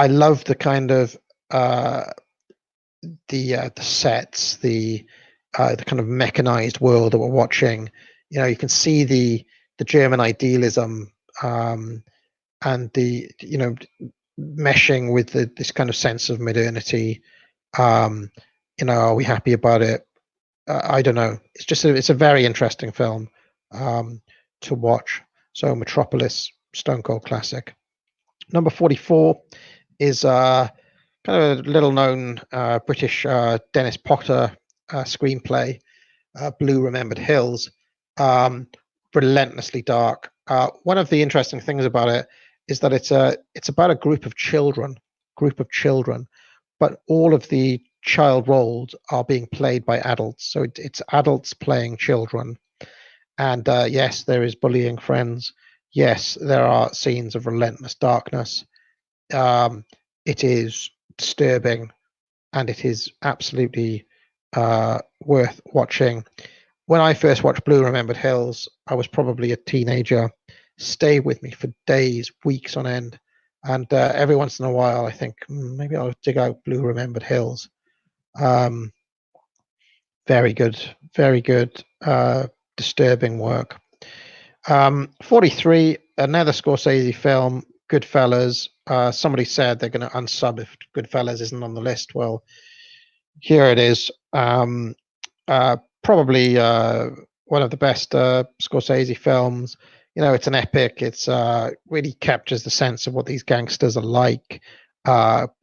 A: love the kind of the sets, the kind of mechanized world that we're watching. You can see the German idealism, and the meshing with this kind of sense of modernity. Are we happy about it? I don't know. It's a very interesting film to watch. So Metropolis, stone cold classic. Number 44 is kind of a little known British Dennis Potter screenplay, Blue Remembered Hills. Relentlessly dark. One of the interesting things about it is that it's about a group of children, but all of the child roles are being played by adults. So it's adults playing children. And yes, there is bullying friends. Yes, there are scenes of relentless darkness. It is disturbing, and it is absolutely worth watching. When I first watched Blue Remembered Hills, I was probably a teenager, stay with me for days, weeks on end. And every once in a while, I think maybe I'll dig out Blue Remembered Hills. Um, very good, very good, disturbing work. 43, another Scorsese film, Goodfellas. Somebody said they're going to unsub if Goodfellas isn't on the list. Well, here it is. Probably one of the best Scorsese films. You know, it's an epic. It's really captures the sense of what these gangsters are like.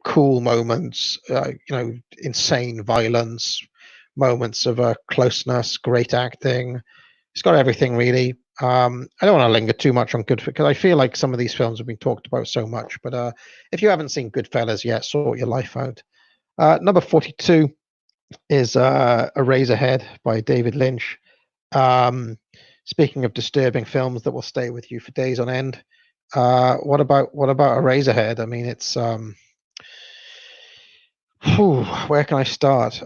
A: Cool moments, insane violence, moments of closeness, great acting. It's got everything really. I don't want to linger too much on Goodfellas because I feel like some of these films have been talked about so much. But if you haven't seen Goodfellas yet, sort your life out. Number 42 is Eraserhead by David Lynch. Speaking of disturbing films that will stay with you for days on end, what about Eraserhead? I mean, it's where can I start?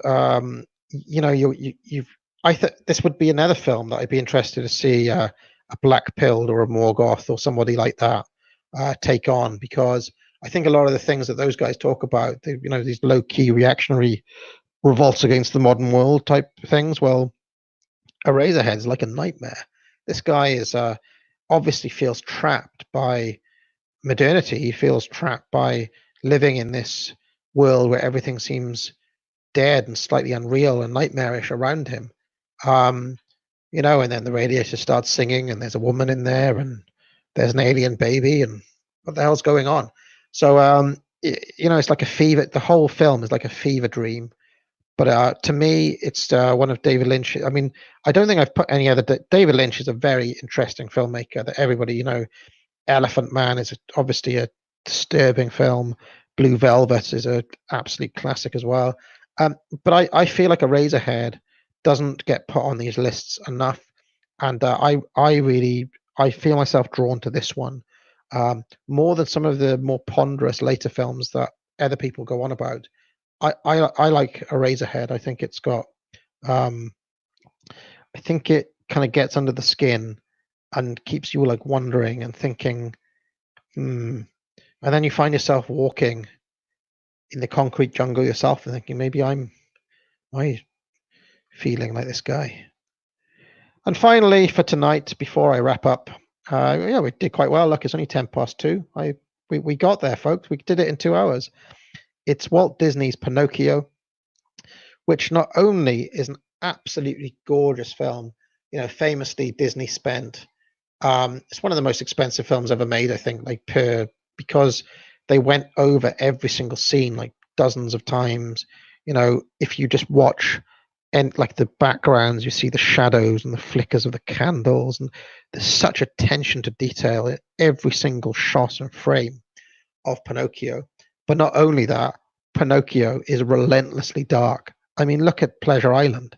A: You've. I thought this would be another film that I'd be interested to see a Black Pill or a Morgoth or somebody like that take on, because I think a lot of the things that those guys talk about, these low key reactionary revolts against the modern world type things. Well, Eraserhead's like a nightmare. This guy is obviously feels trapped by modernity. He feels trapped by living in this world where everything seems dead and slightly unreal and nightmarish around him. And then the radiator starts singing, and there's a woman in there, and there's an alien baby, and what the hell's going on? So, it's like a fever. The whole film is like a fever dream. But to me, it's one of David Lynch. I mean, I don't think I've put any other. David Lynch is a very interesting filmmaker that everybody, Elephant Man is obviously a disturbing film. Blue Velvet is a absolute classic as well. But I feel like Eraserhead doesn't get put on these lists enough, and I feel myself drawn to this one more than some of the more ponderous later films that other people go on about. I like Eraserhead. I think it's got, I think it kind of gets under the skin and keeps you like wondering and thinking, and then you find yourself walking in the concrete jungle yourself and thinking, maybe I'm feeling like this guy. And finally, for tonight, before I wrap up, we did quite well. Look, it's only 2:10. We got there, folks. We did it in 2 hours. It's Walt Disney's Pinocchio, which not only is an absolutely gorgeous film, famously Disney spent. It's one of the most expensive films ever made, I think, because they went over every single scene like dozens of times. If you just watch and like the backgrounds, you see the shadows and the flickers of the candles, and there's such attention to detail in every single shot and frame of Pinocchio. But not only that, Pinocchio is relentlessly dark. I mean, look at Pleasure Island.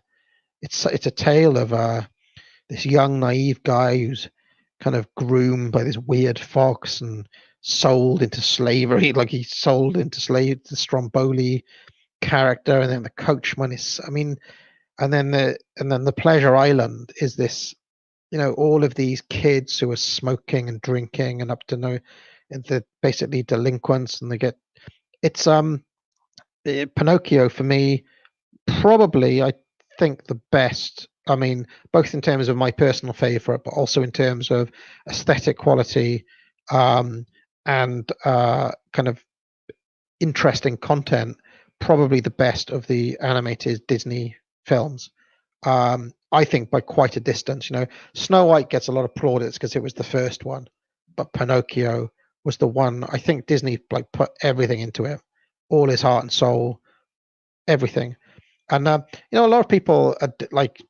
A: It's a tale of this young naive guy who's kind of groomed by this weird fox and sold into slavery, like he's sold into slave, the Stromboli character, and then the coachman is. I mean, and then the Pleasure Island is this, all of these kids who are smoking and drinking and up to no, and they're basically delinquents, and they get. It's Pinocchio for me, probably I think the best. I mean, both in terms of my personal favorite, but also in terms of aesthetic quality, and kind of interesting content. Probably the best of the animated Disney films. I think by quite a distance. Snow White gets a lot of plaudits because it was the first one, but Pinocchio was the one. I think Disney put everything into it, all his heart and soul, everything. And a lot of people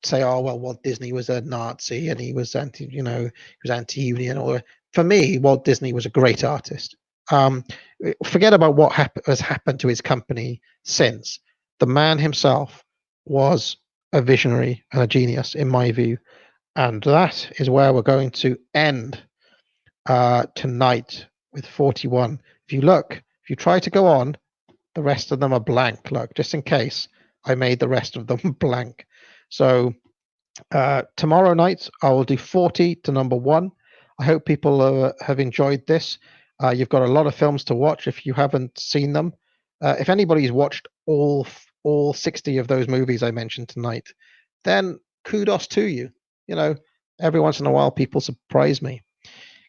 A: say, "Oh, well, Walt Disney was a Nazi and he was he was anti-union." Or for me, Walt Disney was a great artist. Forget about what has happened to his company since. The man himself was a visionary and a genius, in my view, and that is where we're going to end tonight with 41. If you try to go on, the rest of them are blank. Look, just in case I made the rest of them blank. So tomorrow night I will do 40 to number 1. I hope people have enjoyed this. You've got a lot of films to watch if you haven't seen them. If anybody's watched all 60 of those movies I mentioned tonight, then kudos to you. You know, every once in a while, people surprise me.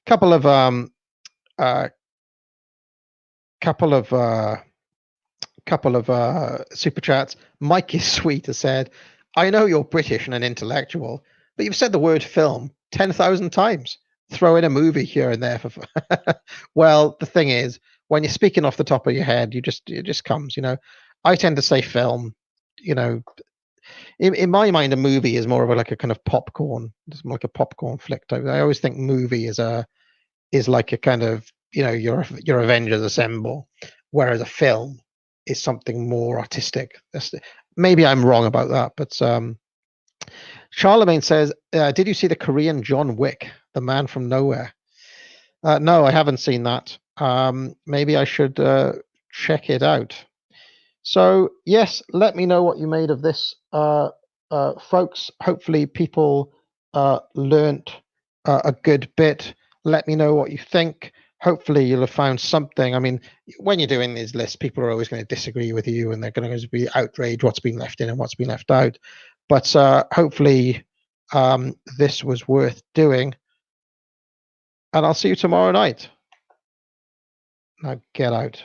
A: Couple of uh, couple of super chats. Mike is sweet has said, "I know you're British and an intellectual, but you've said the word film 10,000 times. Throw in a movie here and there for." Well, the thing is, when you're speaking off the top of your head, it just comes. I tend to say film. You know, in my mind, a movie is more of like a kind of popcorn. It's more like a popcorn flick. I always think movie is like a kind of your Avengers Assemble, whereas a film is something more artistic. Maybe I'm wrong about that, but Charlemagne says, "Did you see the Korean John Wick, The Man from Nowhere?" No, I haven't seen that. Maybe I should check it out. So yes, let me know what you made of this, folks. Hopefully, people learnt a good bit. Let me know what you think. Hopefully, you'll have found something. I mean, when you're doing these lists, people are always going to disagree with you, and they're going to be outraged what's been left in and what's been left out. But hopefully, this was worth doing. And I'll see you tomorrow night. Now get out.